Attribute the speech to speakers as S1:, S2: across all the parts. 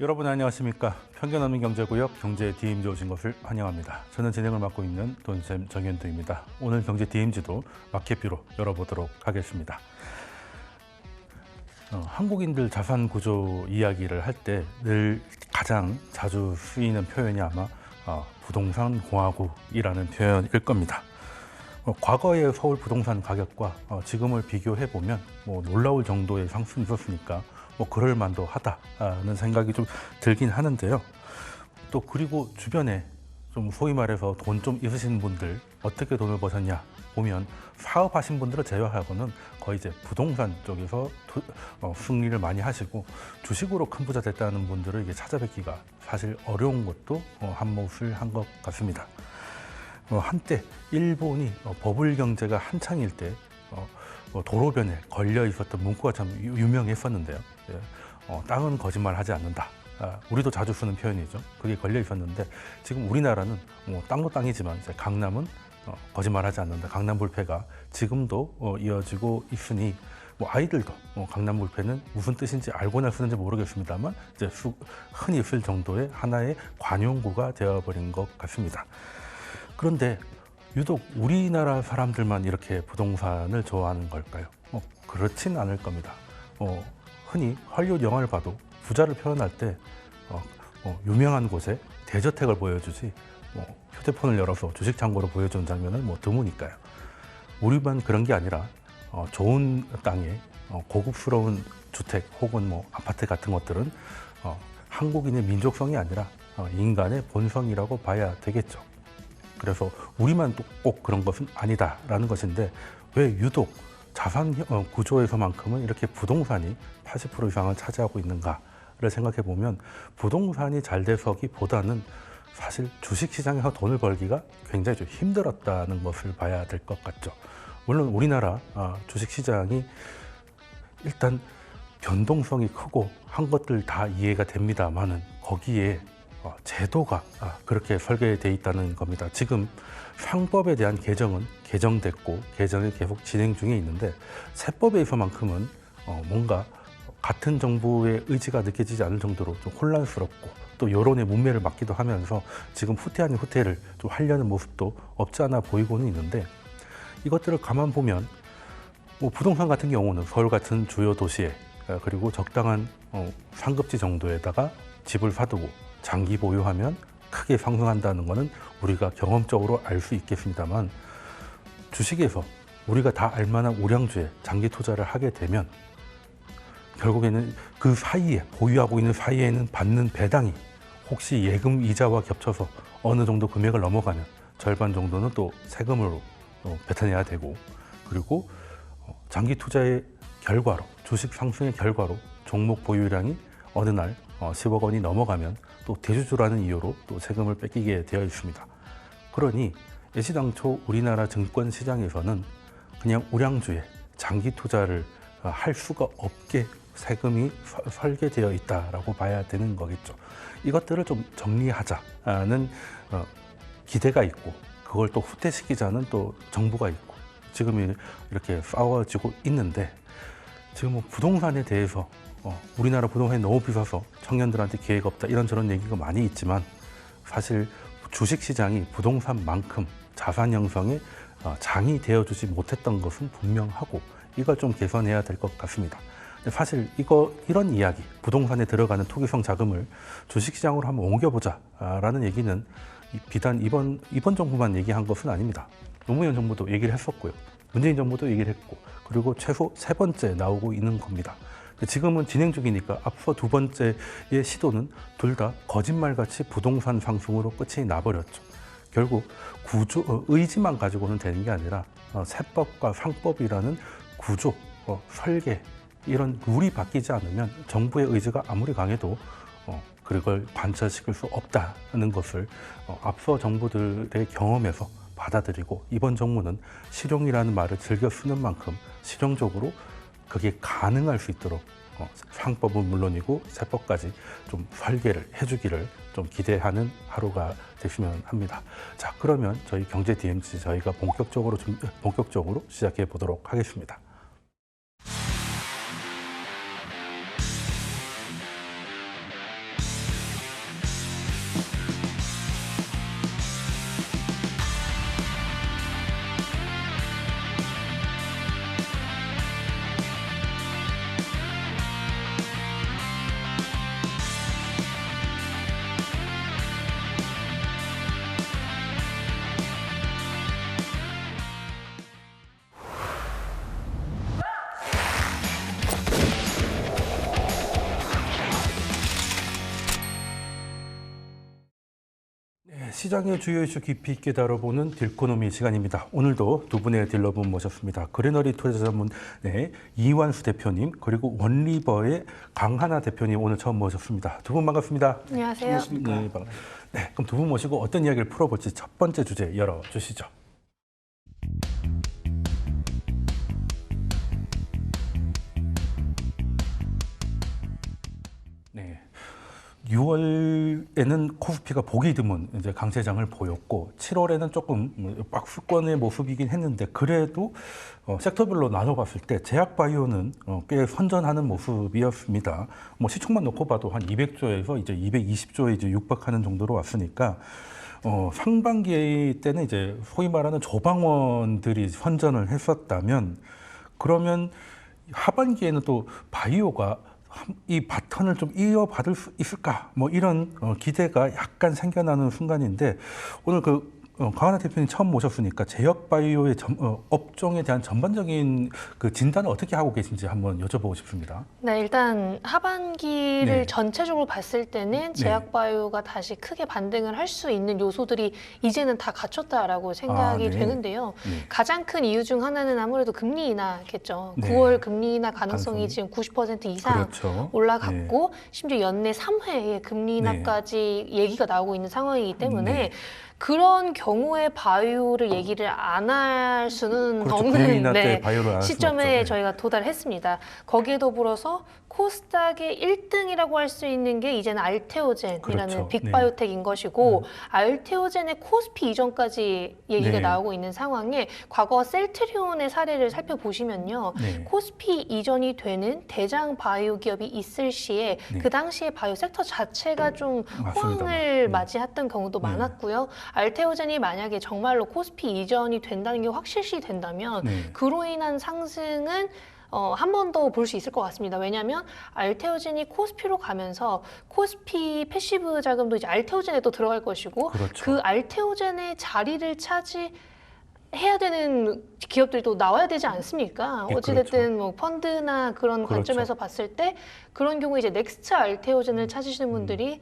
S1: 여러분 안녕하십니까. 편견 없는 경제구역 경제 DMZ 오신 것을 환영합니다. 저는 진행을 맡고 있는 돈쌤 정현두입니다. 오늘 경제 DMZ도 마켓뷰로 열어보도록 하겠습니다. 한국인들 자산 구조 이야기를 할 때 늘 가장 자주 쓰이는 표현이 아마 부동산 공화국이라는 표현일 겁니다. 과거의 서울 부동산 가격과 지금을 비교해 보면 놀라울 정도의 상승이 있었으니까 그럴 만도 하다는 생각이 좀 들긴 하는데요. 또 그리고 주변에 좀 소위 말해서 돈 좀 있으신 분들 어떻게 돈을 버셨냐 보면 사업하신 분들을 제외하고는 거의 이제 부동산 쪽에서 승리를 많이 하시고 주식으로 큰 부자 됐다는 분들을 이게 찾아뵙기가 사실 어려운 것도 한 몫을 한 것 같습니다. 한때 일본이 버블 경제가 한창일 때 도로변에 걸려 있었던 문구가 참 유명했었는데요. 땅은 거짓말하지 않는다. 우리도 자주 쓰는 표현이죠. 그게 걸려 있었는데 지금 우리나라는 땅도 땅이지만 이제 강남은 거짓말하지 않는다. 강남 불패가 지금도 이어지고 있으니 아이들도 강남 불패는 무슨 뜻인지 알고나 쓰는지 모르겠습니다만 이제 흔히 쓸 정도의 하나의 관용구가 되어버린 것 같습니다. 그런데 유독 우리나라 사람들만 이렇게 부동산을 좋아하는 걸까요? 그렇진 않을 겁니다. 흔히 헐리우드 영화를 봐도 부자를 표현할 때 유명한 곳에 대저택을 보여주지 휴대폰을 열어서 주식 창고로 보여주는 장면은 드무니까요. 우리만 그런 게 아니라 좋은 땅에 고급스러운 주택 혹은 아파트 같은 것들은 한국인의 민족성이 아니라 인간의 본성이라고 봐야 되겠죠. 그래서 우리만 꼭 그런 것은 아니다라는 것인데 왜 유독 자산 구조에서만큼은 이렇게 부동산이 80% 이상을 차지하고 있는가를 생각해 보면 부동산이 잘 돼서기보다는 사실 주식시장에서 돈을 벌기가 굉장히 좀 힘들었다는 것을 봐야 될 것 같죠. 물론 우리나라 주식시장이 일단 변동성이 크고 한 것들 다 이해가 됩니다만은 거기에 제도가 그렇게 설계되어 있다는 겁니다. 지금 상법에 대한 개정은 개정됐고 개정이 계속 진행 중에 있는데 세법에서만큼은 뭔가 같은 정부의 의지가 느껴지지 않을 정도로 좀 혼란스럽고 또 여론의 문매를 맞기도 하면서 지금 후퇴 아닌 후퇴를 좀 하려는 모습도 없지 않아 보이고는 있는데 이것들을 가만 보면 부동산 같은 경우는 서울 같은 주요 도시에 그리고 적당한 상급지 정도에다가 집을 사두고 장기 보유하면 크게 상승한다는 것은 우리가 경험적으로 알 수 있겠습니다만 주식에서 우리가 다 알만한 우량주에 장기 투자를 하게 되면 결국에는 그 사이에 보유하고 있는 사이에는 받는 배당이 혹시 예금 이자와 겹쳐서 어느 정도 금액을 넘어가면 절반 정도는 또 세금으로 뱉어내야 되고 그리고 장기 투자의 결과로 주식 상승의 결과로 종목 보유량이 어느 날 10억 원이 넘어가면 또 대주주라는 이유로 또 세금을 뺏기게 되어 있습니다. 그러니 애시당초 우리나라 증권 시장에서는 그냥 우량주에 장기 투자를 할 수가 없게 세금이 설계되어 있다라고 봐야 되는 거겠죠. 이것들을 좀 정리하자는 기대가 있고 그걸 또 후퇴시키자는 또 정부가 있고 지금 이렇게 싸워지고 있는데 지금 부동산에 대해서 우리나라 부동산이 너무 비싸서 청년들한테 기회가 없다 이런저런 얘기가 많이 있지만 사실 주식시장이 부동산만큼 자산 형성에 장이 되어주지 못했던 것은 분명하고 이걸 좀 개선해야 될 것 같습니다. 사실 이런 이야기, 부동산에 들어가는 투기성 자금을 주식시장으로 한번 옮겨보자라는 얘기는 비단 이번 정부만 얘기한 것은 아닙니다. 노무현 정부도 얘기를 했었고요. 문재인 정부도 얘기를 했고 그리고 최소 3번째 나오고 있는 겁니다. 지금은 진행 중이니까 앞서 2번째의 시도는 둘 다 거짓말같이 부동산 상승으로 끝이 나버렸죠. 결국 의지만 가지고는 되는 게 아니라 세법과 상법이라는 구조, 설계 이런 룰이 바뀌지 않으면 정부의 의지가 아무리 강해도 그걸 관철시킬 수 없다는 것을 앞서 정부들의 경험에서 받아들이고 이번 정부는 실용이라는 말을 즐겨 쓰는 만큼 실용적으로 그게 가능할 수 있도록 상법은 물론이고 세법까지 좀 설계를 해주기를 좀 기대하는 하루가 됐으면 합니다. 자, 그러면 저희 경제 DMZ 저희가 본격적으로 시작해 보도록 하겠습니다. 시장의 주요 이슈 깊이 있게 다뤄보는 딜코노미 시간입니다. 오늘도 두 분의 딜러분 모셨습니다. 그레너리 투자자문의 이완수 대표님 그리고 원리버의 강하나 대표님 오늘 처음 모셨습니다. 두 분 반갑습니다.
S2: 안녕하세요.
S1: 네, 그럼 두 분 모시고 어떤 이야기를 풀어볼지 첫 번째 주제 열어주시죠. 네. 6월에는 코스피가 보기 드문 이제 강세장을 보였고 7월에는 조금 박스권의 모습이긴 했는데 그래도 섹터별로 나눠봤을 때 제약바이오는 꽤 선전하는 모습이었습니다. 뭐 시총만 놓고 봐도 한 200조에서 이제 220조에 이제 육박하는 정도로 왔으니까 상반기 때는 이제 소위 말하는 조방원들이 선전을 했었다면 그러면 하반기에는 또 바이오가 이 바턴을 좀 이어받을 수 있을까? 뭐 이런 기대가 약간 생겨나는 순간인데 오늘 강하나 대표님 처음 모셨으니까 제약바이오의 업종에 대한 전반적인 그 진단을 어떻게 하고 계신지 한번 여쭤보고 싶습니다.
S2: 네, 일단 하반기를
S1: 네.
S2: 전체적으로 봤을 때는 제약바이오가 다시 크게 반등을 할 수 있는 요소들이 이제는 다 갖췄다라고 생각이
S1: 네.
S2: 되는데요.
S1: 네.
S2: 가장 큰 이유 중 하나는 아무래도 금리 인하겠죠.
S1: 네.
S2: 9월 금리 인하 가능성이 지금 90% 이상
S1: 그렇죠.
S2: 올라갔고 심지어 연내 3회에 금리 인하까지 얘기가 나오고 있는 상황이기 때문에 그런 경우에 바이오를 얘기를 안 할 수는
S1: 그렇죠.
S2: 없는
S1: 때 바이오를 안
S2: 시점에
S1: 할 수는 없죠.
S2: 저희가 도달했습니다. 거기에 더불어서 코스닥의 1등이라고 할 수 있는 게 이제는 알테오젠이라는
S1: 그렇죠.
S2: 빅바이오텍인 것이고 알테오젠의 코스피 이전까지 얘기가
S1: 네.
S2: 나오고 있는 상황에 과거 셀트리온의 사례를 살펴보시면요.
S1: 네.
S2: 코스피 이전이 되는 대장 바이오 기업이 있을 시에
S1: 네.
S2: 그 당시에 바이오 섹터 자체가 좀
S1: 맞습니다.
S2: 호황을 맞이했던 경우도
S1: 네.
S2: 많았고요. 알테오젠이 만약에 정말로 코스피 이전이 된다는 게 확실시 된다면
S1: 네.
S2: 그로 인한 상승은 한 번 더 볼 수 있을 것 같습니다. 왜냐하면 알테오젠이 코스피로 가면서 코스피 패시브 자금도 이제 알테오젠에 또 들어갈 것이고
S1: 그렇죠.
S2: 그 알테오젠의 자리를 해야 되는 기업들도 나와야 되지 않습니까?
S1: 예,
S2: 어찌됐든 뭐 펀드나 그런
S1: 그렇죠.
S2: 관점에서 봤을 때 그런 경우에 이제 넥스트 알테오젠을 찾으시는 분들이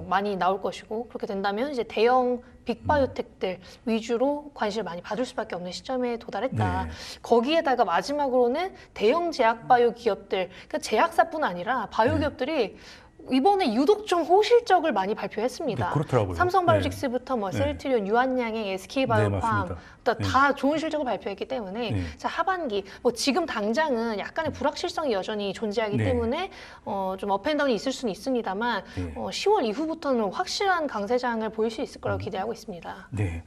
S2: 많이 나올 것이고 그렇게 된다면 이제 대형 빅바이오텍들 위주로 관심을 많이 받을 수밖에 없는 시점에 도달했다.
S1: 네.
S2: 거기에다가 마지막으로는 대형 제약바이오 기업들, 그러니까 제약사뿐 아니라 바이오
S1: 네.
S2: 기업들이 이번에 유독 좀 호실적을 많이 발표했습니다.
S1: 네, 그렇더라고요.
S2: 삼성바이오직스부터 뭐
S1: 네.
S2: 셀트리온, 유한양행, SK바이오팜
S1: 맞습니다.
S2: 다 좋은 실적을 발표했기 때문에
S1: 네.
S2: 자 하반기 뭐 지금 당장은 약간의 불확실성이 여전히 존재하기
S1: 네.
S2: 때문에 좀 업앤다운이 있을 수는 있습니다만
S1: 네.
S2: 10월 이후부터는 확실한 강세장을 보일 수 있을 거라고 기대하고 있습니다.
S1: 네.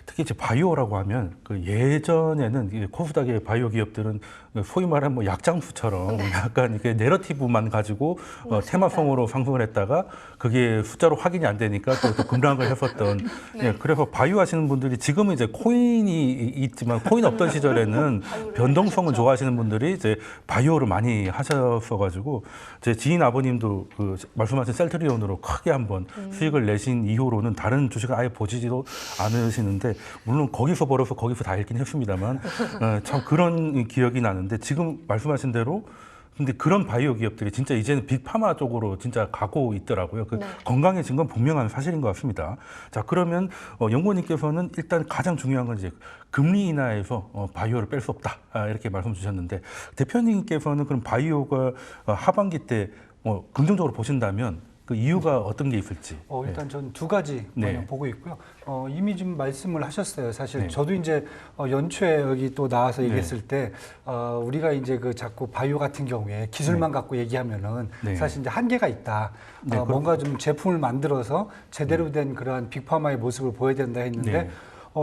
S1: 특히 이제 바이오라고 하면 그 예전에는 이 코스닥의 바이오 기업들은 소위 말하는 뭐 약장수처럼 약간 이렇게 내러티브만 가지고 테마성으로 상승을 했다가 그게 숫자로 확인이 안 되니까 또 급락을 했었던. 네. 그래서 바이오 하시는 분들이 지금은 이제 코인이 있지만 코인 없던 시절에는 변동성을 좋아하시는 분들이 이제 바이오를 많이 하셨어가지고 제 지인 아버님도 그 말씀하신 셀트리온으로 크게 한번 수익을 내신 이후로는 다른 주식을 아예 보지도 않으시는데 물론 거기서 벌어서 거기서 다 읽긴 했습니다만 참 그런 기억이 나는데 지금 말씀하신 대로 근데 그런 바이오 기업들이 진짜 이제는 빅파마 쪽으로 진짜 가고 있더라고요. 그
S2: 네.
S1: 건강해진 건 분명한 사실인 것 같습니다. 자, 그러면 연구원님께서는 일단 가장 중요한 건 이제 금리 인하에서 바이오를 뺄 수 없다. 이렇게 말씀 주셨는데 대표님께서는 그럼 바이오가 하반기 때 긍정적으로 보신다면 그 이유가 어떤 게 있을지.
S3: 일단 전 두 가지
S1: 네.
S3: 보고 있고요. 이미 좀 말씀을 하셨어요. 사실
S1: 네.
S3: 저도 이제 연초에 여기 또 나와서
S1: 네.
S3: 얘기했을 때 우리가 이제 그 자꾸 바이오 같은 경우에 기술만 갖고 얘기하면은
S1: 네.
S3: 사실 이제 한계가 있다.
S1: 네,
S3: 뭔가 좀 제품을 만들어서 제대로 된 그러한 빅파마의 모습을 보여야 된다 했는데
S1: 네.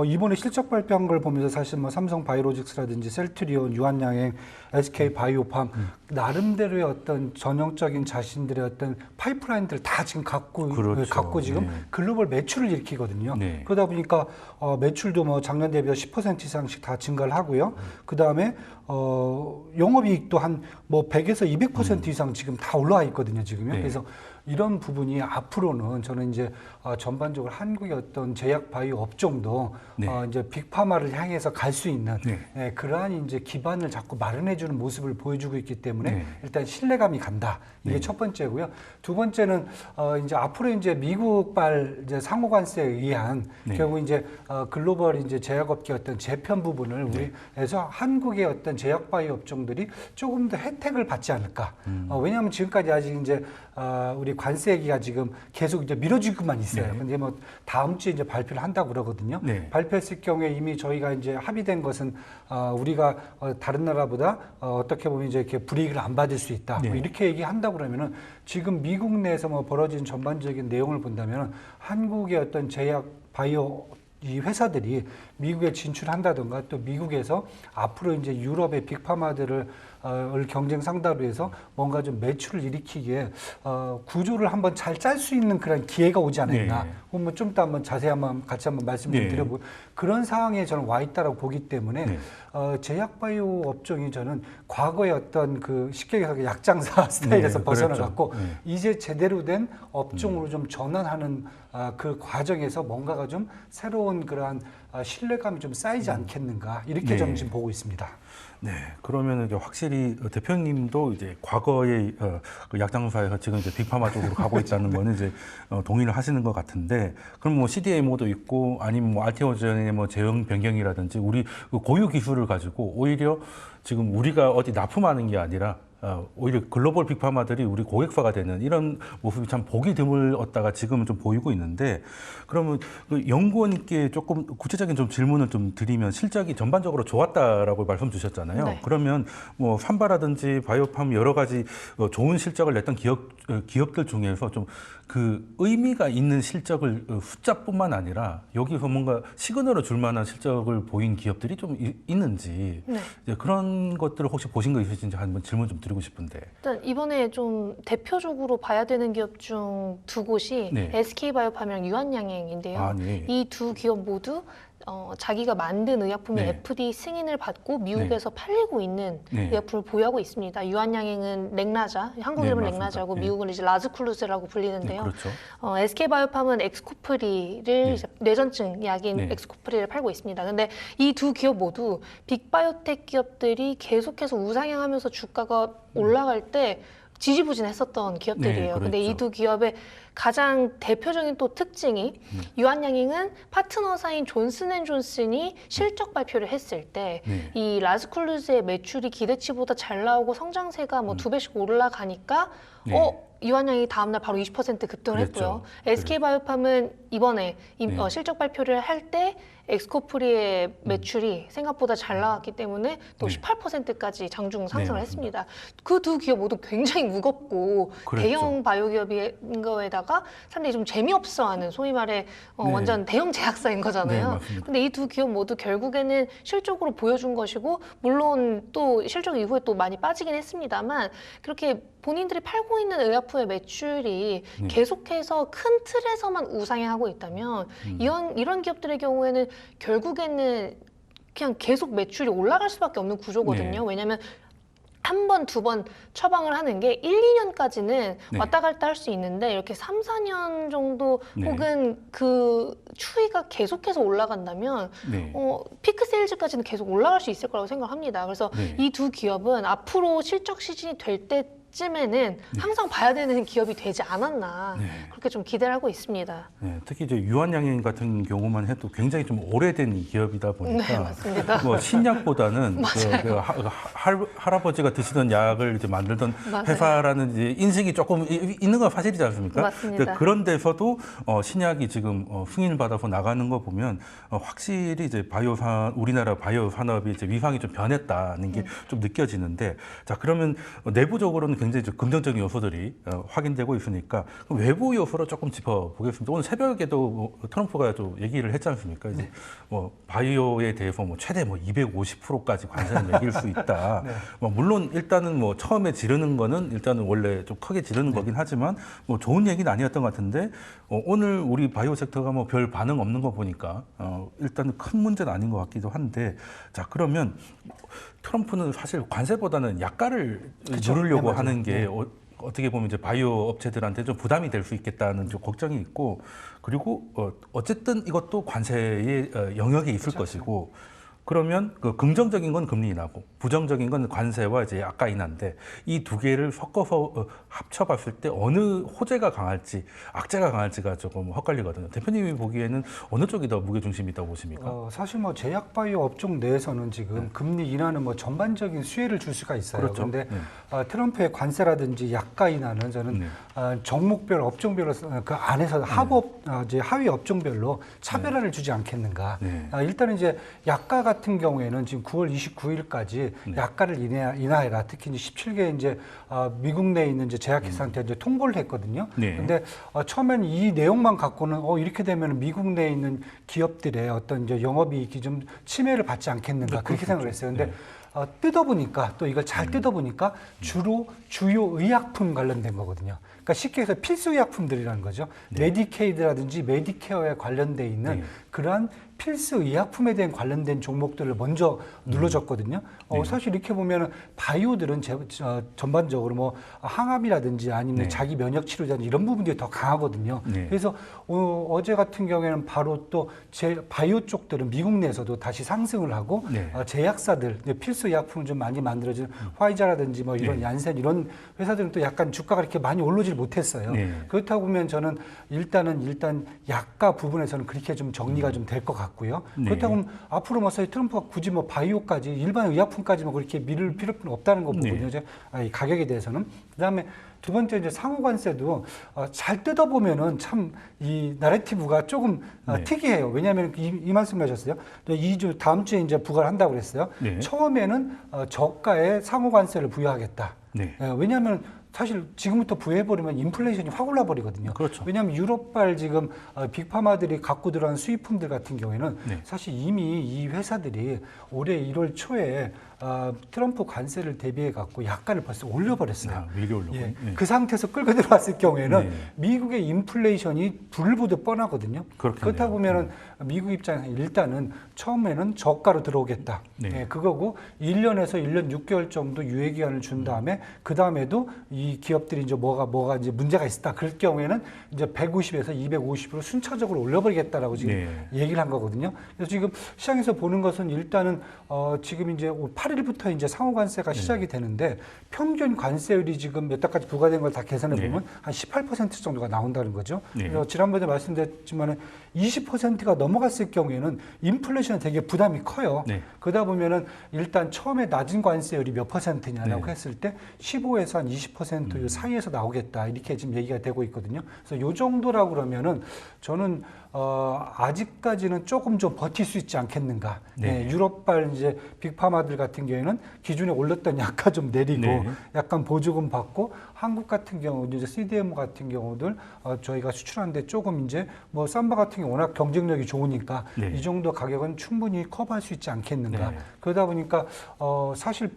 S3: 이번에 실적 발표한 걸 보면서 사실 뭐 삼성 바이오로직스라든지 셀트리온, 유한양행, SK 바이오팜 나름대로의 어떤 전형적인 자신들의 어떤 파이프라인들을 다 지금
S1: 그렇죠.
S3: 갖고 지금
S1: 네.
S3: 글로벌 매출을 일으키거든요.
S1: 네.
S3: 그러다 보니까 매출도 뭐 작년 대비 10% 이상씩 다 증가를 하고요. 그 다음에 영업이익도 한 뭐 100에서 200% 이상 지금 다 올라와 있거든요. 지금요.
S1: 네.
S3: 그래서 이런 부분이 앞으로는 저는 이제 전반적으로 한국의 어떤 제약 바이오 업종도
S1: 네.
S3: 이제 빅파마를 향해서 갈 수 있는
S1: 네.
S3: 그러한 이제 기반을 자꾸 마련해주는 모습을 보여주고 있기 때문에
S1: 네.
S3: 일단 신뢰감이 간다. 이게
S1: 네.
S3: 첫 번째고요. 두 번째는 이제 앞으로 이제 미국발 이제 상호관세에 의한
S1: 네.
S3: 결국 이제 글로벌 이제 제약업계 어떤 재편 부분을 우리에서 한국의 어떤 제약 바이오 업종들이 조금 더 혜택을 받지 않을까. 왜냐하면 지금까지 아직 이제 우리 관세 얘기가 지금 계속 이제 미뤄지고만 있어요.
S1: 네.
S3: 근데 뭐 다음 주에 이제 발표를 한다고 그러거든요.
S1: 네.
S3: 발표했을 경우에 이미 저희가 이제 합의된 것은 우리가 다른 나라보다 어떻게 보면 이제 이렇게 불이익을 안 받을 수 있다.
S1: 네.
S3: 뭐 이렇게 얘기한다고 그러면은 지금 미국 내에서 뭐 벌어진 전반적인 내용을 본다면 한국의 어떤 제약 바이오 이 회사들이 미국에 진출한다던가 또 미국에서 앞으로 이제 유럽의 빅파마들을 경쟁 상대로 해서 뭔가 좀 매출을 일으키기에 구조를 한번 잘 짤 수 있는 그런 기회가 오지 않았나.
S1: 네.
S3: 그러면 좀 더 한번 자세히 한번 같이 한번 말씀 좀
S1: 네.
S3: 드려보고 그런 상황에 저는 와 있다라고 보기 때문에
S1: 네.
S3: 제약 바이오 업종이 저는 과거의 어떤 그 쉽게 얘기해서 약장사 스타일에서
S1: 네,
S3: 벗어나갖고
S1: 그랬죠. 네.
S3: 이제 제대로 된 업종으로 좀 전환하는 그 과정에서 뭔가가 좀 새로운 그러한 신뢰감이 좀 쌓이지 않겠는가 이렇게
S1: 네.
S3: 저는 지금 보고 있습니다.
S1: 네, 그러면 이제 확실히 대표님도 이제 과거의 그 약장사에서 지금 이제 빅파마 쪽으로 가고 있다는 거는 이제 동의를 하시는 것 같은데, 그럼 뭐 CDMO도 있고 아니면 뭐 알테오젠의 뭐 제형 변경이라든지 우리 그 고유 기술을 가지고 오히려 지금 우리가 어디 납품하는 게 아니라 오히려 글로벌 빅파마들이 우리 고객사가 되는 이런 모습이 참 보기 드물었다가 지금은 좀 보이고 있는데, 그러면 그 연구원님께 조금 구체적인 좀 질문을 좀 드리면 실적이 전반적으로 좋았다라고 말씀 주셨잖아요.
S2: 네.
S1: 그러면 뭐 산바라든지 바이오팜 여러 가지 좋은 실적을 냈던 기업들 중에서 좀 그 의미가 있는 실적을 숫자뿐만 아니라 여기서 뭔가 시그널을 줄 만한 실적을 보인 기업들이 좀 있는지
S2: 네.
S1: 이제 그런 것들을 혹시 보신 거 있으신지 한번 질문 좀 드리고 싶은데.
S2: 일단 이번에 좀 대표적으로 봐야 되는 기업 중 두 곳이
S1: 네.
S2: SK바이오팜이랑 유한양행인데요.
S1: 아, 네.
S2: 이 두 기업 모두 자기가 만든 의약품의
S1: 네.
S2: FDA 승인을 받고 미국에서 팔리고 있는
S1: 네.
S2: 의약품을 보유하고 있습니다. 유한양행은 렉나자, 한국
S1: 네,
S2: 이름은
S1: 맞습니다.
S2: 렉나자고
S1: 네.
S2: 미국은 이제 라즈쿨루스라고
S1: 네,
S2: 불리는데요.
S1: 그렇죠.
S2: SK바이오팜은 엑스코프리를 이제 뇌전증 약인
S1: 네.
S2: 엑스코프리를 팔고 있습니다. 근데 이 두 기업 모두 빅바이오텍 기업들이 계속해서 우상향하면서 주가가 올라갈 때 지지부진했었던 기업들이에요.
S1: 네,
S2: 근데 이
S1: 그랬죠.
S2: 두 기업의 가장 대표적인 또 특징이 유한양행은 파트너사인 존슨앤존슨이 실적 발표를 했을 때
S1: 네.
S2: 이 라즈쿨루즈의 매출이 기대치보다 잘 나오고 성장세가 뭐 2배씩 올라가니까
S1: 네.
S2: 유한양이 다음날 바로 20% 급등을
S1: 그랬죠.
S2: 했고요. SK바이오팜은 이번에
S1: 네.
S2: 실적 발표를 할 때 엑스코프리의 매출이 생각보다 잘 나왔기 때문에 또
S1: 네.
S2: 18%까지 장중 상승을
S1: 네,
S2: 했습니다. 그 두 기업 모두 굉장히 무겁고
S1: 그랬죠.
S2: 대형 바이오 기업인 거에다가 사람들이 좀 재미없어하는 소위 말해
S1: 네.
S2: 완전 대형 제약사인
S1: 네,
S2: 거잖아요.
S1: 맞습니다.
S2: 근데 이 두 기업 모두 결국에는 실적으로 보여준 것이고 물론 또 실적 이후에 또 많이 빠지긴 했습니다만 그렇게 본인들이 팔고 있는 의약품의 매출이
S1: 네.
S2: 계속해서 큰 틀에서만 우상향하고 있다면 이런 기업들의 경우에는 결국에는 그냥 계속 매출이 올라갈 수밖에 없는 구조거든요.
S1: 네.
S2: 왜냐하면 한 번, 두 번 처방을 하는 게 1, 2년까지는
S1: 네.
S2: 왔다 갔다 할 수 있는데 이렇게 3, 4년 정도
S1: 네.
S2: 혹은 그 추이가 계속해서 올라간다면
S1: 네.
S2: 피크 세일즈까지는 계속 올라갈 수 있을 거라고 생각합니다. 그래서
S1: 네.
S2: 이 두 기업은 앞으로 실적 시즌이 될 때쯤에는 항상 봐야 되는 기업이 되지 않았나
S1: 네.
S2: 그렇게 좀 기대를 하고 있습니다.
S1: 네, 특히 이제 유한양행 같은 경우만 해도 굉장히 좀 오래된 기업이다 보니까
S2: 네, 맞습니다.
S1: 뭐 신약보다는 할아버지가 드시던 약을 이제 만들던
S2: 맞아요.
S1: 회사라는 이제 인식이 조금 있는 건 사실이지 않습니까?
S2: 맞습니다.
S1: 근데 그런 데서도 신약이 지금 승인을 받아서 나가는 거 보면 확실히 이제 우리나라 바이오 산업이 이제 위상이 좀 변했다는 게 좀 느껴지는데, 자 그러면 내부적으로는 굉장히 좀 긍정적인 요소들이 확인되고 있으니까 그럼 외부 요소로 조금 짚어보겠습니다. 오늘 새벽에도 뭐 트럼프가 좀 얘기를 했지 않습니까? 이제 뭐 바이오에 대해서 뭐 최대 뭐 250%까지 관세를 매길 수 있다.
S3: 네.
S1: 뭐 물론 일단은 뭐 처음에 지르는 거는 일단은 원래 좀 크게 지르는 거긴 하지만 뭐 좋은 얘기는 아니었던 것 같은데 오늘 우리 바이오 섹터가 뭐 별 반응 없는 거 보니까 일단은 큰 문제는 아닌 것 같기도 한데, 자 그러면 트럼프는 사실 관세보다는 약가를
S3: 그쵸.
S1: 누르려고
S3: 네, 맞아요.
S1: 하는 게 어떻게 보면 이제 바이오 업체들한테 좀 부담이 될 수 있겠다는 좀 걱정이 있고, 그리고 어쨌든 이것도 관세의 영역에 있을 것이고, 그러면 그 긍정적인 건 금리 인하고 부정적인 건 관세와 이제 약가 인하인데, 이 두 개를 섞어서 합쳐봤을 때 어느 호재가 강할지 악재가 강할지가 조금 헛갈리거든요. 대표님이 보기에는 어느 쪽이 더 무게 중심이 있다고 보십니까?
S3: 사실 뭐 제약 바이오 업종 내에서는 지금 금리 인하는 뭐 전반적인 수혜를 줄 수가 있어요.
S1: 그렇죠.
S3: 그런데 트럼프의 관세라든지 약가 인하는 저는 종목별 업종별로 그 안에서 이제 하위 업종별로 차별화를 주지 않겠는가. 일단은 이제 약가 같은 경우에는 지금 9월 29일까지 약가를 인하해라. 특히 이제 17개 이제 미국 내에 있는 이제 제약회사한테 이제 통보를 했거든요. 근데 처음에는 이 내용만 갖고는 이렇게 되면 미국 내에 있는 기업들의 어떤 이제 영업이익이 좀 침해를 받지 않겠는가 그렇게 생각을 했어요. 근데 뜯어보니까 또 이걸 잘 뜯어보니까 주로 주요 의약품 관련된 거거든요. 그러니까 쉽게 해서 필수 의약품들이라는 거죠. 메디케이드라든지 메디케어에 관련돼 있는 그러한 필수 의약품에 대한 관련된 종목들을 먼저 눌러줬거든요. 사실 이렇게 보면 바이오들은 전반적으로 뭐 항암이라든지 아니면 자기 면역 치료라든지 이런 부분들이 더 강하거든요. 그래서 어제 같은 경우에는 바로 또 바이오 쪽들은 미국 내에서도 다시 상승을 하고 제약사들 필수 의약품을 좀 많이 만들어지는 화이자라든지 뭐 이런 얀센 이런 회사들은 또 약간 주가가 이렇게 많이 오르질 못했어요. 그렇다고 보면 저는 일단 약가 부분에서는 그렇게 좀 정리가 좀 될 것 같고요. 그렇다고 하면 앞으로 뭐 트럼프가 굳이 뭐 바이오까지 일반 의약품까지 뭐 그렇게 밀을 필요는 없다는 거 보거든요. 이 가격에 대해서는. 그다음에 두 번째 이제 상호 관세도 잘 뜯어보면은 참 이 나래티브가 조금 특이해요. 왜냐하면 이 말씀하셨어요. 다음 주에 이제 부과를 한다고 그랬어요. 처음에는 저가의 상호 관세를 부여하겠다. 왜냐하면 사실 지금부터 부여해버리면 인플레이션이 확 올라버리거든요.
S1: 그렇죠.
S3: 왜냐하면 유럽발 지금 빅파마들이 갖고 들어간 수입품들 같은 경우에는 사실 이미 이 회사들이 올해 1월 초에 트럼프 관세를 대비해 갖고 약가를 벌써 올려버렸어요.
S1: 밀게 올렸고.
S3: 그 상태에서 끌고 들어왔을 경우에는 미국의 인플레이션이 불을 보듯 뻔하거든요. 그렇다 보면은 미국 입장에서 일단은 처음에는 저가로 들어오겠다. 그거고 1년에서 1년 6개월 정도 유예 기간을 준 다음에 그 다음에도 이 기업들이 이제 뭐가 이제 문제가 있었다. 그럴 경우에는 이제 150에서 250으로 순차적으로 올려버리겠다라고 지금 얘기를 한 거거든요. 그래서 지금 시장에서 보는 것은 일단은 지금 이제 8일부터 이제 상호 관세가 시작이 되는데 평균 관세율이 지금 몇 달까지 부과된 걸 다 계산해 보면 한 18% 정도가 나온다는 거죠. 그래서 지난번에 말씀드렸지만 20%가 넘어갔을 경우에는 인플레이션은 되게 부담이 커요. 그러다 보면은 일단 처음에 낮은 관세율이 몇 퍼센트냐라고 했을 때 15에서 한 20% 사이에서 나오겠다 이렇게 지금 얘기가 되고 있거든요. 그래서 요 정도라고 그러면은 저는 아직까지는 조금 좀 버틸 수 있지 않겠는가. 유럽발 이제 빅파마들 같은 경우에는 기존에 올렸던 약간 좀 내리고 약간 보조금 받고 한국 같은 경우 이제 CDMO 같은 경우들 저희가 수출하는데 조금 이제 뭐 삼바 같은 경우 워낙 경쟁력이 좋으니까 이 정도 가격은 충분히 커버할 수 있지 않겠는가. 그러다 보니까 사실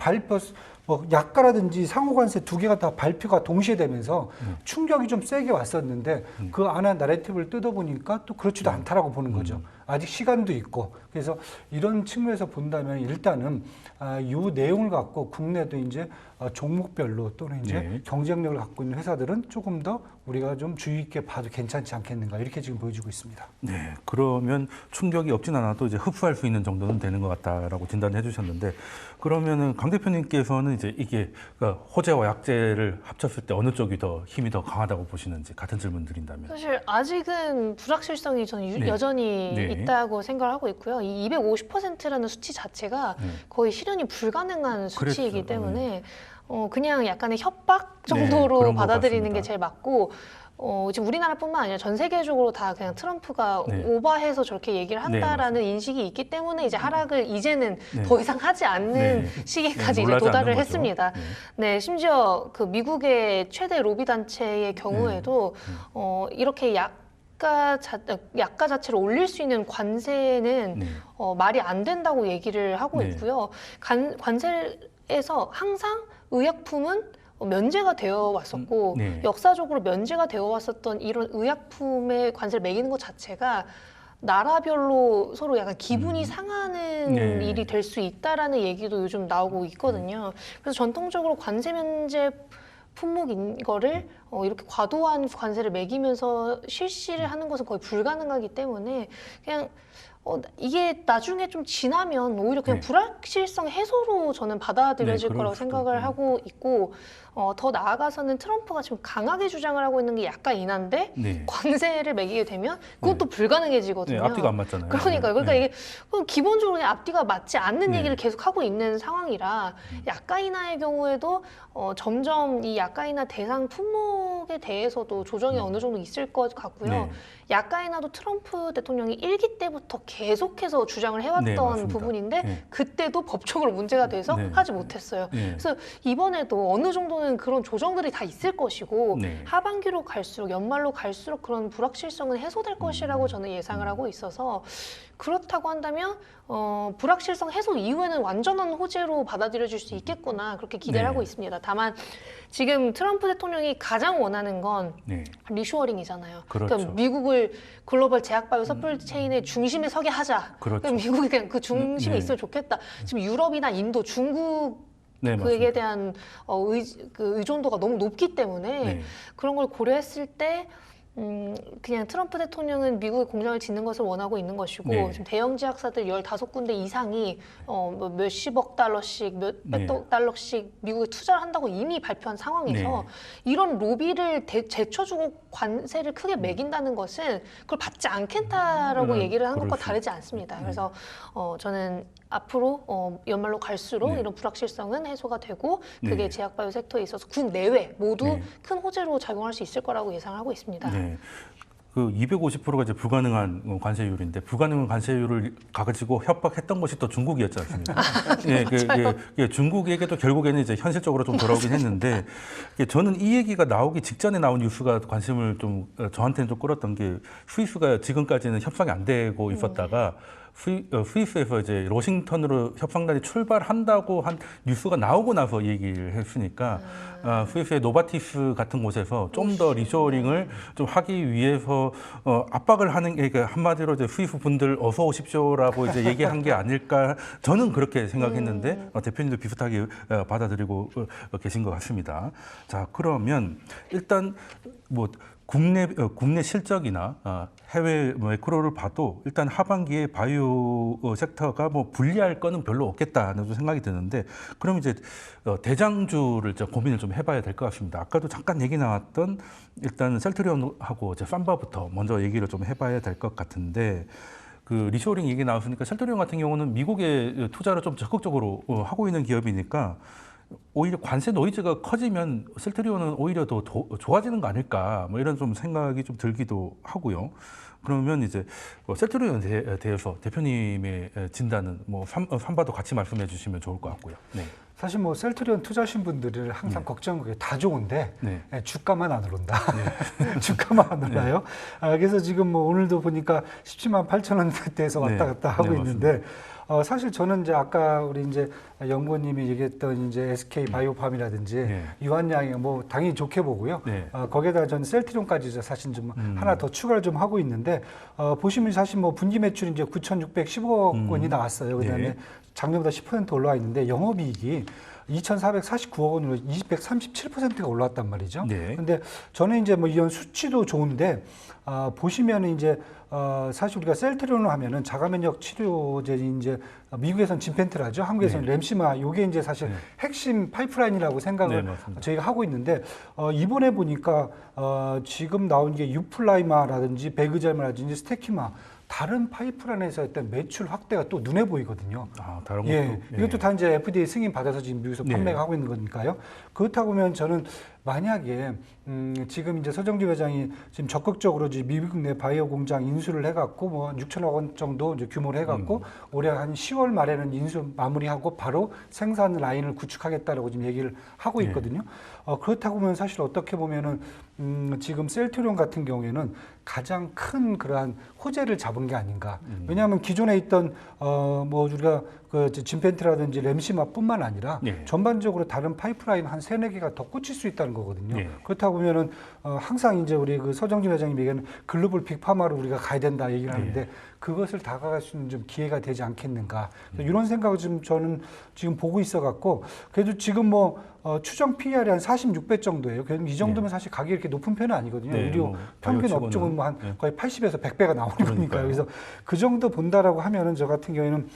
S3: 뭐 약가라든지 상호관세 두 개가 다 발표가 동시에 되면서 충격이 좀 세게 왔었는데 그 안에 나래티브를 뜯어보니까 또 그렇지도 않다라고 보는 거죠. 아직 시간도 있고 그래서 이런 측면에서 본다면 일단은 이 내용을 갖고 국내도 이제 종목별로 또는 이제 경쟁력을 갖고 있는 회사들은 조금 더 우리가 좀 주의 있게 봐도 괜찮지 않겠는가 이렇게 지금 보여지고 있습니다.
S1: 그러면 충격이 없진 않아도 이제 흡수할 수 있는 정도는 되는 것 같다라고 진단해 주셨는데, 그러면은 강 대표님께서는 이제 이게 호재와 약재를 합쳤을 때 어느 쪽이 더 힘이 더 강하다고 보시는지 같은 질문 드린다면.
S2: 사실 아직은 불확실성이 저는 여전히 있다고 생각을 하고 있고요. 이 250%라는 수치 자체가 거의 실현이 불가능한 수치이기 때문에 그냥 약간의 협박 정도로 받아들이는 게 제일 맞고, 지금 우리나라뿐만 아니라 전 세계적으로 다 그냥 트럼프가 오버해서 저렇게 얘기를 한다라는 인식이 있기 때문에 이제 하락을 이제는 더 이상 하지 않는 시기까지 이제 도달을 했습니다. 심지어 그 미국의 최대 로비 단체의 경우에도 이렇게 약가 자체를 올릴 수 있는 관세는 말이 안 된다고 얘기를 하고 있고요. 관세에서 항상 의약품은 면제가 되어 왔었고 역사적으로 면제가 되어 왔었던 이런 의약품의 관세를 매기는 것 자체가 나라별로 서로 약간 기분이 상하는 일이 될 수 있다라는 얘기도 요즘 나오고 있거든요. 그래서 전통적으로 관세 면제 품목인 거를 이렇게 과도한 관세를 매기면서 실시를 하는 것은 거의 불가능하기 때문에 그냥 이게 나중에 좀 지나면 오히려 그냥
S1: 네.
S2: 불확실성 해소로 저는 받아들여질
S1: 네,
S2: 거라고
S1: 그럴 수도
S2: 생각을 하고 있고 더 나아가서는 트럼프가 지금 강하게 주장을 하고 있는 게 약간 인한데
S1: 네.
S2: 관세를 매기게 되면 그것도 불가능해지거든요.
S1: 네, 앞뒤가 안 맞잖아요.
S2: 그러니까
S1: 네.
S2: 이게 그럼 기본적으로 그냥 앞뒤가 맞지 않는
S1: 네.
S2: 얘기를 계속 하고 있는 상황이라 약가 인하의 경우에도 점점 이 약가 인하 대상 품목에 대해서도 조정이 어느 정도 있을 것 같고요.
S1: 네.
S2: 약가 인하도 트럼프 대통령이 1기 때부터 계속해서 주장을
S1: 네,
S2: 해왔던
S1: 맞습니다.
S2: 부분인데
S1: 네.
S2: 그때도 법적으로 문제가 돼서
S1: 네.
S2: 하지 못했어요.
S1: 네.
S2: 그래서 이번에도 어느 정도는 그런 조정들이 다 있을 것이고
S1: 네.
S2: 하반기로 갈수록 연말로 갈수록 그런 불확실성은 해소될 것이라고 저는 예상을 하고 있어서 그렇다고 한다면 불확실성 해소 이후에는 완전한 호재로 받아들여질 수 있겠구나 그렇게 기대를
S1: 네.
S2: 하고 있습니다. 다만 지금 트럼프 대통령이 가장 원하는 건
S1: 네.
S2: 리쇼어링이잖아요.
S1: 그렇죠.
S2: 그러니까 미국을 글로벌 제약바이오 서플라이 체인의 중심에 서게 하자.
S1: 그렇죠.
S2: 그러니까 미국이 그냥 그 중심에
S1: 네.
S2: 있으면 좋겠다. 지금 유럽이나 인도, 중국
S1: 네,
S2: 그에
S1: 맞습니다.
S2: 대한 그 의존도가 너무 높기 때문에
S1: 네.
S2: 그런 걸 고려했을 때 그냥 트럼프 대통령은 미국에 공장을 짓는 것을 원하고 있는 것이고
S1: 네.
S2: 지금 대형 제약사들 15군데 이상이 뭐 몇십억 달러씩 몇백억
S1: 네.
S2: 달러씩 미국에 투자를 한다고 이미 발표한 상황에서
S1: 네.
S2: 이런 로비를 제쳐주고 관세를 크게 매긴다는 것은 그걸 받지 않겠다라고 얘기를 한 것과
S1: 그럴 수
S2: 다르지 않습니다. 그래서 저는 앞으로 연말로 갈수록
S1: 네.
S2: 이런 불확실성은 해소가 되고 그게
S1: 네.
S2: 제약바이오 섹터에 있어서 국내외 모두
S1: 네.
S2: 큰 호재로 작용할 수 있을 거라고 예상을 하고 있습니다.
S1: 네. 그 250%가 이제 불가능한 관세율인데 불가능한 관세율을 가지고 협박했던 것이 또 중국이었지 않습니까? 예, 중국에게도 결국에는 이제 현실적으로 좀 돌아오긴 했는데 저는 이 얘기가 나오기 직전에 나온 뉴스가 관심을 좀 저한테는 좀 끌었던 게 스위스가 지금까지는 협상이 안 되고 있었다가 스위스에서 이제 워싱턴으로 협상단이 출발한다고 한 뉴스가 나오고 나서 얘기를 했으니까 스위스의 노바티스 같은 곳에서 좀 더 리쇼어링을 좀 하기 위해서 압박을 하는 게 한마디로 이제 스위스 분들 어서 오십시오라고 이제 얘기한 게 아닐까 저는 그렇게 생각했는데 대표님도 비슷하게 받아들이고 계신 것 같습니다. 자, 그러면 일단 뭐 국내 실적이나 해외 매크로를 봐도 일단 하반기에 바이오 섹터가 뭐 불리할 거는 별로 없겠다는 생각이 드는데 그럼 이제 대장주를 고민을 좀 해봐야 될 것 같습니다. 아까도 잠깐 얘기 나왔던 일단 셀트리온하고 삼바부터 먼저 얘기를 좀 해봐야 될 것 같은데 그 리쇼어링 얘기 나왔으니까 셀트리온 같은 경우는 미국에 투자를 좀 적극적으로 하고 있는 기업이니까 오히려 관세 노이즈가 커지면 셀트리온은 오히려 더 좋아지는 거 아닐까 뭐 이런 좀 생각이 좀 들기도 하고요. 그러면 이제 셀트리온에 대해서 대표님의 진단은 뭐 삼바도 같이 말씀해 주시면 좋을 것 같고요. 네.
S3: 사실 뭐 셀트리온 투자하신 분들을 항상 걱정한 게 다 좋은데
S1: 네.
S3: 주가만 안 오른다. 주가만 안 올라요. 그래서 지금 뭐 오늘도 보니까 17만 8천 원대에서 왔다 갔다 하고 있는데 사실 저는 이제 아까 우리 이제 연구원님이 얘기했던 이제 SK 바이오팜이라든지 유한양이 뭐 당연히 좋게 보고요. 거기에다 전 셀트리온까지 이제 사실 좀 하나 더 추가를 좀 하고 있는데 보시면 사실 뭐 분기 매출이 이제 9,610억 원이 나왔어요. 그다음에 작년보다 10% 올라와 있는데 영업이익이 2,449억 원으로 237%가 올라왔단 말이죠. 근데 저는 이제 뭐 이런 수치도 좋은데 보시면 이제 사실 우리가 셀트리온을 하면은 자가면역 치료제인 이제 미국에서는 진펜트라죠. 한국에서는 램시마. 요게 이제 사실 핵심 파이프라인이라고 생각을 저희가 하고 있는데 이번에 보니까 지금 나온 게 유플라이마라든지 베그젤마라든지 스테키마 다른 파이프라인에서 했던 매출 확대가 또 눈에 보이거든요.
S1: 다른 것도.
S3: 이것도 다 이제 FDA 승인 받아서 지금 미국에서 판매가 하고 있는 거니까요. 그렇다고 보면 저는 만약에 지금 이제 서정주 회장이 지금 적극적으로 이제 미국 내 바이오 공장 인수를 해갖고 뭐 6천억 원 정도 이제 규모로 해갖고 올해 한 10월 말에는 인수 마무리하고 바로 생산 라인을 구축하겠다라고 지금 얘기를 하고 있거든요. 그렇다고 보면 사실 어떻게 보면은 지금 셀트리온 같은 경우에는 가장 큰 그러한 호재를 잡은 게 아닌가. 왜냐하면 기존에 있던 뭐 우리가 그 진펜트라든지 램시마뿐만 아니라 전반적으로 다른 파이프라인 한 3-4개가 더 꽂힐 수 있다는 거거든요. 그렇다고 보면은 항상 이제 우리 그 서정진 회장님이 얘기하는 글로벌 빅파마로 우리가 가야 된다 얘기를 하는데 그것을 다가갈 수 있는 좀 기회가 되지 않겠는가 이런 생각을 좀 저는 지금 보고 있어갖고 그래도 지금 뭐 추정 PER이 한 46배 정도예요. 그래서 이 정도면 사실 가격이 이렇게 높은 편은 아니거든요.
S1: 네,
S3: 의료
S1: 뭐
S3: 평균
S1: 바이오
S3: 업종은 뭐 한
S1: 네.
S3: 거의 80에서 100배가 나오는 거니까요.
S1: 그러니까요.
S3: 그래서 그 정도 본다라고 하면은 저 같은 경우에는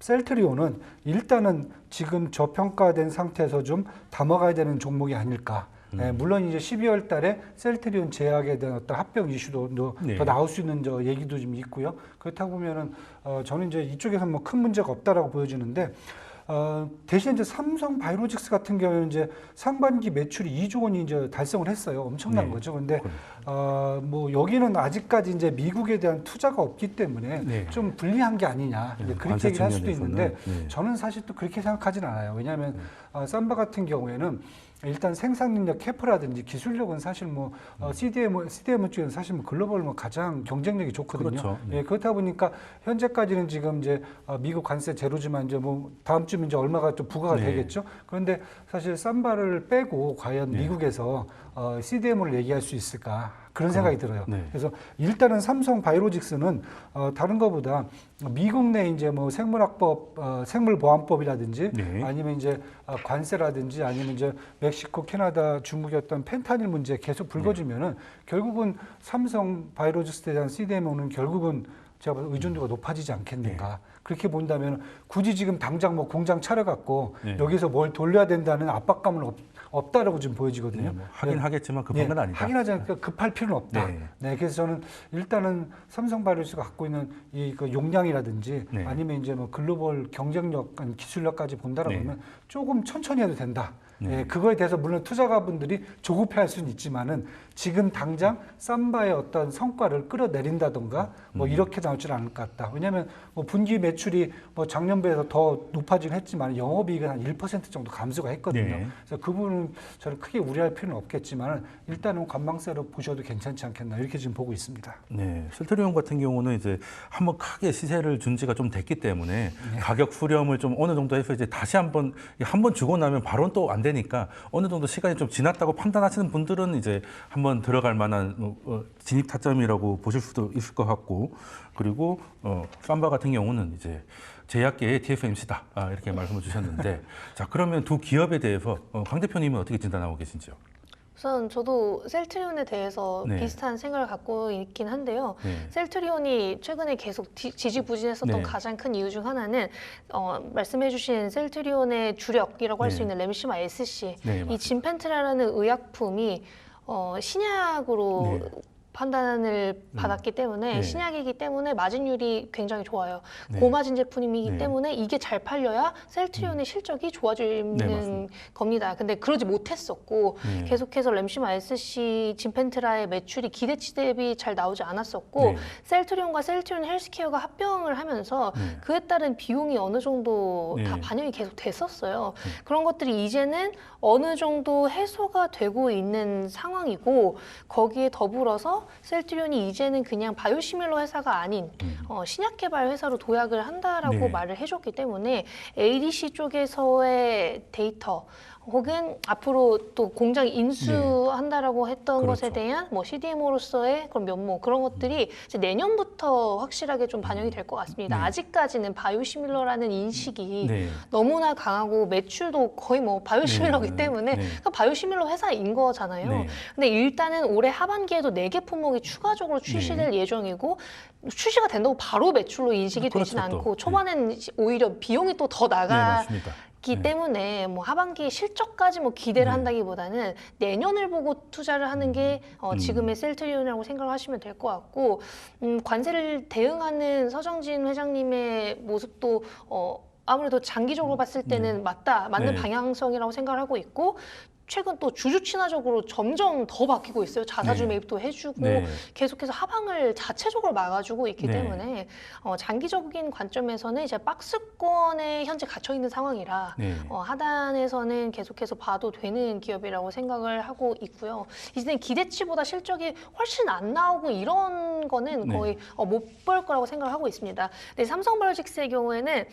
S3: 셀트리온은 일단은 지금 저평가된 상태에서 좀 담아가야 되는 종목이 아닐까. 네, 물론 이제 12월 달에 셀트리온 제약에 대한 어떤 합병 이슈도
S1: 네.
S3: 더 나올 수 있는 저 얘기도 좀 있고요. 그렇다고 보면은 저는 이제 이쪽에서 뭐 큰 문제가 없다라고 보여지는데 대신 이제 삼성 바이오로직스 같은 경우는 이제 상반기 매출이 2조 원이 이제 달성을 했어요. 엄청난
S1: 네.
S3: 거죠. 근데 뭐 여기는 아직까지 이제 미국에 대한 투자가 없기 때문에
S1: 네.
S3: 좀 불리한 게 아니냐 이제 그렇게
S1: 관세
S3: 얘기를 할 수도
S1: 측면에서는,
S3: 있는데
S1: 네.
S3: 저는 사실 또 그렇게 생각하지는 않아요. 왜냐하면 삼바 같은 경우에는 일단 생산 능력 캐프라든지 기술력은 사실 뭐 CDMO 쪽에는 사실 뭐 글로벌 뭐 가장 경쟁력이 좋거든요.
S1: 그렇죠. 네.
S3: 예, 그렇다 보니까 현재까지는 지금 이제 미국 관세 제로지만 이제 뭐 다음 주면 이제 얼마가 좀 부과가
S1: 네.
S3: 되겠죠. 그런데 사실 삼바를 빼고 과연
S1: 네.
S3: 미국에서 CDMO를 얘기할 수 있을까? 그런 생각이 들어요.
S1: 네.
S3: 그래서 일단은 삼성 바이오로직스는 다른 것보다 미국 내 이제 뭐 생물학법, 생물보안법이라든지
S1: 네.
S3: 아니면 이제 관세라든지 아니면 이제 멕시코, 캐나다, 중국의 어떤 펜타닐 문제 계속 불거지면은 결국은 삼성 바이오로직스에 대한 CDMO는 결국은 제가 봐서 의존도가 높아지지 않겠는가. 그렇게 본다면 굳이 지금 당장 뭐 공장 차려갖고
S1: 네.
S3: 여기서 뭘 돌려야 된다는 압박감은 없다라고 지금 보여지거든요.
S1: 네, 뭐 하긴 하겠지만 급한 건 아니다.
S3: 하긴 하지만 급할 필요는 없다.
S1: 네.
S3: 네, 그래서 저는 일단은 삼성바이오로직스가 갖고 있는 그 용량이라든지
S1: 네.
S3: 아니면 이제 뭐 글로벌 경쟁력, 기술력까지 본다라고
S1: 네.
S3: 하면 조금 천천히 해도 된다.
S1: 네.
S3: 예, 그거에 대해서 물론 투자가분들이 조급해할 수는 있지만은 지금 당장 삼바의 어떤 성과를 끌어내린다던가 뭐 이렇게 나올 줄 않을 것 같다. 왜냐하면 뭐 분기 매출이 뭐 작년배에서 더 높아지긴 했지만 영업이익은 한 1% 정도 감소가 했거든요.
S1: 네.
S3: 그래서 그 부분은 저는 크게 우려할 필요는 없겠지만 일단은 관망세로 보셔도 괜찮지 않겠나 이렇게 지금 보고 있습니다.
S1: 네, 셀트리온 같은 경우는 이제 한번 크게 시세를 준 지가 좀 됐기 때문에 가격 후렴을 좀 어느 정도 해서 이제 다시 한 번 주고 나면 바로는 또 안 되니까 어느 정도 시간이 좀 지났다고 판단하시는 분들은 이제 한번 들어갈 만한 진입 타점이라고 보실 수도 있을 것 같고 그리고 삼바 같은 경우는 이제 제약계의 TSMC다 이렇게 말씀을 주셨는데 자 그러면 두 기업에 대해서 강 대표님은 어떻게 진단하고 계신지요?
S2: 우선 저도 셀트리온에 대해서
S1: 네.
S2: 비슷한 생각을 갖고 있긴 한데요.
S1: 네.
S2: 셀트리온이 최근에 계속 지지부진했었던
S1: 네.
S2: 가장 큰 이유 중 하나는 말씀해주신 셀트리온의 주력이라고 할 수
S1: 네.
S2: 있는 램시마 SC
S1: 네,
S2: 이
S1: 맞습니다.
S2: 진펜트라라는 의약품이 신약으로
S1: 네.
S2: 판단을 받았기 때문에
S1: 네.
S2: 신약이기 때문에 마진율이 굉장히 좋아요.
S1: 네.
S2: 고마진 제품이기
S1: 네.
S2: 때문에 이게 잘 팔려야 셀트리온의 실적이
S1: 네,
S2: 좋아지는
S1: 맞습니다.
S2: 겁니다. 근데 그러지 못했었고
S1: 네.
S2: 계속해서 램시마 SC 진펜트라의 매출이 기대치 대비 잘 나오지 않았었고
S1: 네.
S2: 셀트리온과 셀트리온 헬스케어가 합병을 하면서
S1: 네.
S2: 그에 따른 비용이 어느 정도
S1: 네.
S2: 다 반영이 계속 됐었어요. 그런 것들이 이제는 어느 정도 해소가 되고 있는 상황이고 거기에 더불어서 셀트리온이 이제는 그냥 바이오시밀러 회사가 아닌 신약 개발 회사로 도약을 한다라고
S1: 네.
S2: 말을 해줬기 때문에 ADC 쪽에서의 데이터 혹은 앞으로 또 공장 인수한다라고 했던
S1: 그렇죠.
S2: 것에 대한 뭐 CDMO로서의 그런 면모 그런 것들이 이제 내년부터 확실하게 좀 반영이 될 것 같습니다.
S1: 네.
S2: 아직까지는 바이오시밀러라는 인식이
S1: 네.
S2: 너무나 강하고 매출도 거의 뭐 바이오시밀러기
S1: 네.
S2: 때문에
S1: 네.
S2: 그러니까 바이오시밀러 회사인 거잖아요.
S1: 네.
S2: 근데 일단은 올해 하반기에도 4개 품목이 추가적으로 출시될 예정이고 출시가 된다고 바로 매출로 인식이
S1: 그렇죠,
S2: 되진
S1: 또.
S2: 않고 초반에는 오히려 비용이 또 더
S1: 네,
S2: 나가
S1: 맞습니다.
S2: 기
S1: 네.
S2: 때문에 뭐 하반기 실적까지 뭐 기대를
S1: 네.
S2: 한다기보다는 내년을 보고 투자를 하는 게 지금의 셀트리온이라고 생각을 하시면 될 것 같고 관세를 대응하는 서정진 회장님의 모습도 아무래도 장기적으로 봤을 때는 맞는
S1: 네.
S2: 방향성이라고 생각을 하고 있고 최근 또 주주 친화적으로 점점 더 바뀌고 있어요. 자사주
S1: 네.
S2: 매입도 해주고
S1: 네.
S2: 계속해서 하방을 자체적으로 막아주고 있기
S1: 네.
S2: 때문에 장기적인 관점에서는 이제 박스권에 현재 갇혀 있는 상황이라
S1: 네.
S2: 하단에서는 계속해서 봐도 되는 기업이라고 생각을 하고 있고요. 이제는 기대치보다 실적이 훨씬 안 나오고 이런 거는
S1: 네.
S2: 거의 못 볼 거라고 생각을 하고 있습니다. 근데 삼성바이오직스의 경우에는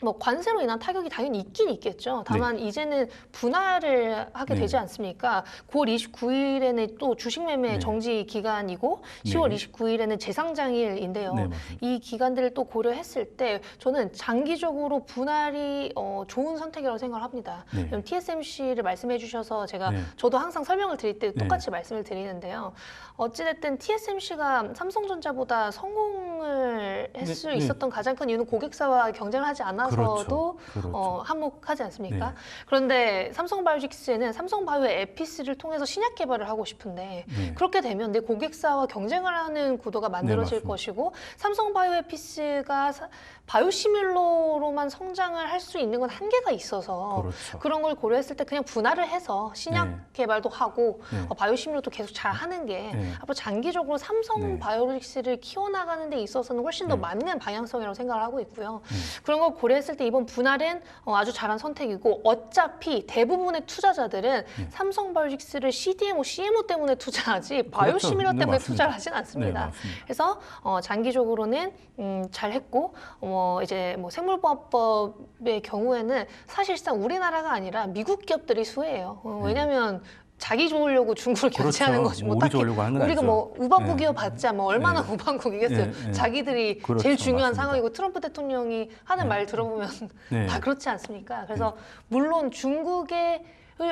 S2: 뭐 관세로 인한 타격이 당연히 있긴 있겠죠. 다만 이제는 분할을 하게
S1: 네.
S2: 되지 않습니까? 9월 29일에는 또 주식 매매
S1: 네.
S2: 정지 기간이고 10월 29일에는 재상장일인데요.
S1: 네, 맞습니다.
S2: 이 기간들을 또 고려했을 때 저는 장기적으로 분할이 좋은 선택이라고 생각을 합니다.
S1: 네.
S2: 그럼 TSMC를 말씀해 주셔서 제가
S1: 네.
S2: 저도 항상 설명을 드릴 때
S1: 네.
S2: 똑같이 말씀을 드리는데요. 어찌됐든 TSMC가 삼성전자보다 성공을 했을
S1: 네,
S2: 수
S1: 네.
S2: 있었던 가장 큰 이유는 고객사와 경쟁을 하지 않아서도
S1: 그렇죠.
S2: 한몫하지 않습니까?
S1: 네.
S2: 그런데 삼성바이오틱스에는 삼성바이오의 에피스를 통해서 신약 개발을 하고 싶은데
S1: 네.
S2: 그렇게 되면 내 고객사와 경쟁을 하는 구도가 만들어질
S1: 맞습니다.
S2: 것이고 삼성바이오에피스가 바이오시밀러로만 성장을 할 수 있는 건 한계가 있어서
S1: 그렇죠.
S2: 그런 걸 고려했을 때 그냥 분할을 해서 신약
S1: 네.
S2: 개발도 하고
S1: 네.
S2: 바이오시밀러도 계속 잘 하는 게
S1: 네.
S2: 앞으로 장기적으로 삼성
S1: 네.
S2: 바이오틱스를 키워나가는 데 있어서는 훨씬 더
S1: 네.
S2: 맞는 방향성이라고 생각을 하고 있고요. 그런 걸 고려했을 때 이번 분할은 아주 잘한 선택이고 어차피 대부분의 투자자들은 삼성 바이오틱스를 CDMO, CMO 때문에 투자하지 바이오시밀러
S1: 네,
S2: 때문에
S1: 맞습니다.
S2: 투자를 하진
S1: 네,
S2: 않습니다.
S1: 맞습니다.
S2: 그래서 장기적으로는 잘했고 이제 뭐 생물보안법의 경우에는 사실상 우리나라가 아니라 미국 기업들이 수혜예요. 왜냐하면 자기 좋으려고 중국을
S1: 그렇죠.
S2: 견제하는 거지.
S1: 우리 좋으려고 하는 건
S2: 우리가
S1: 아니죠.
S2: 뭐 우방국이어
S1: 네.
S2: 봤자 뭐 얼마나
S1: 네.
S2: 우방국이겠어요.
S1: 네, 네.
S2: 자기들이
S1: 그렇죠.
S2: 제일 중요한
S1: 맞습니다.
S2: 상황이고 트럼프 대통령이 하는 말 들어보면
S1: 네.
S2: 다 그렇지 않습니까? 그래서 물론 중국의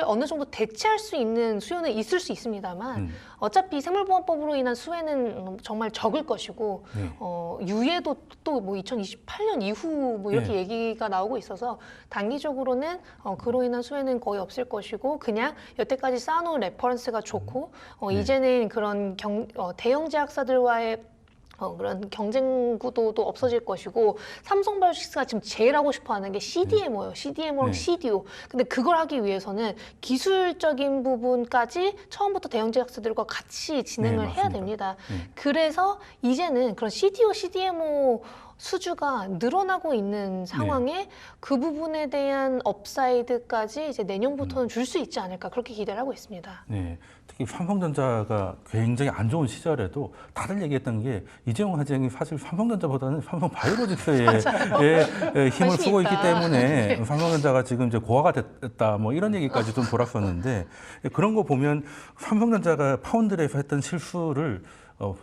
S2: 어느 정도 대체할 수 있는 수요는 있을 수 있습니다만 어차피 생물보안법으로 인한 수혜는 정말 적을 것이고
S1: 네.
S2: 유예도 또 뭐 2028년 이후 뭐 이렇게
S1: 네.
S2: 얘기가 나오고 있어서 단기적으로는 그로 인한 수혜는 거의 없을 것이고 그냥 여태까지 쌓아놓은 레퍼런스가 좋고
S1: 네.
S2: 이제는 그런 대형 제약사들과의 그런 경쟁 구도도 없어질 것이고 삼성바이오틱스가 지금 제일 하고 싶어하는 게 CDMO예요. CDMO랑
S1: 네.
S2: CDO. 근데 그걸 하기 위해서는 기술적인 부분까지 처음부터 대형 제약사들과 같이 진행을
S1: 네,
S2: 해야
S1: 맞습니다.
S2: 됩니다.
S1: 네.
S2: 그래서 이제는 그런 CDO, CDMO 수주가 늘어나고 있는 상황에 그 부분에 대한 업사이드까지 이제 내년부터는 줄 수 있지 않을까 그렇게 기대를 하고 있습니다.
S1: 네, 특히 삼성전자가 굉장히 안 좋은 시절에도 다들 얘기했던 게 이재용 화장이 사실 삼성전자보다는 삼성 바이오로직스에 힘을 쓰고 있기
S2: 있다.
S1: 때문에 삼성전자가 지금 이제 고화가 됐다 뭐 이런 얘기까지 좀 돌았었는데 그런 거 보면 삼성전자가 파운드에서 했던 실수를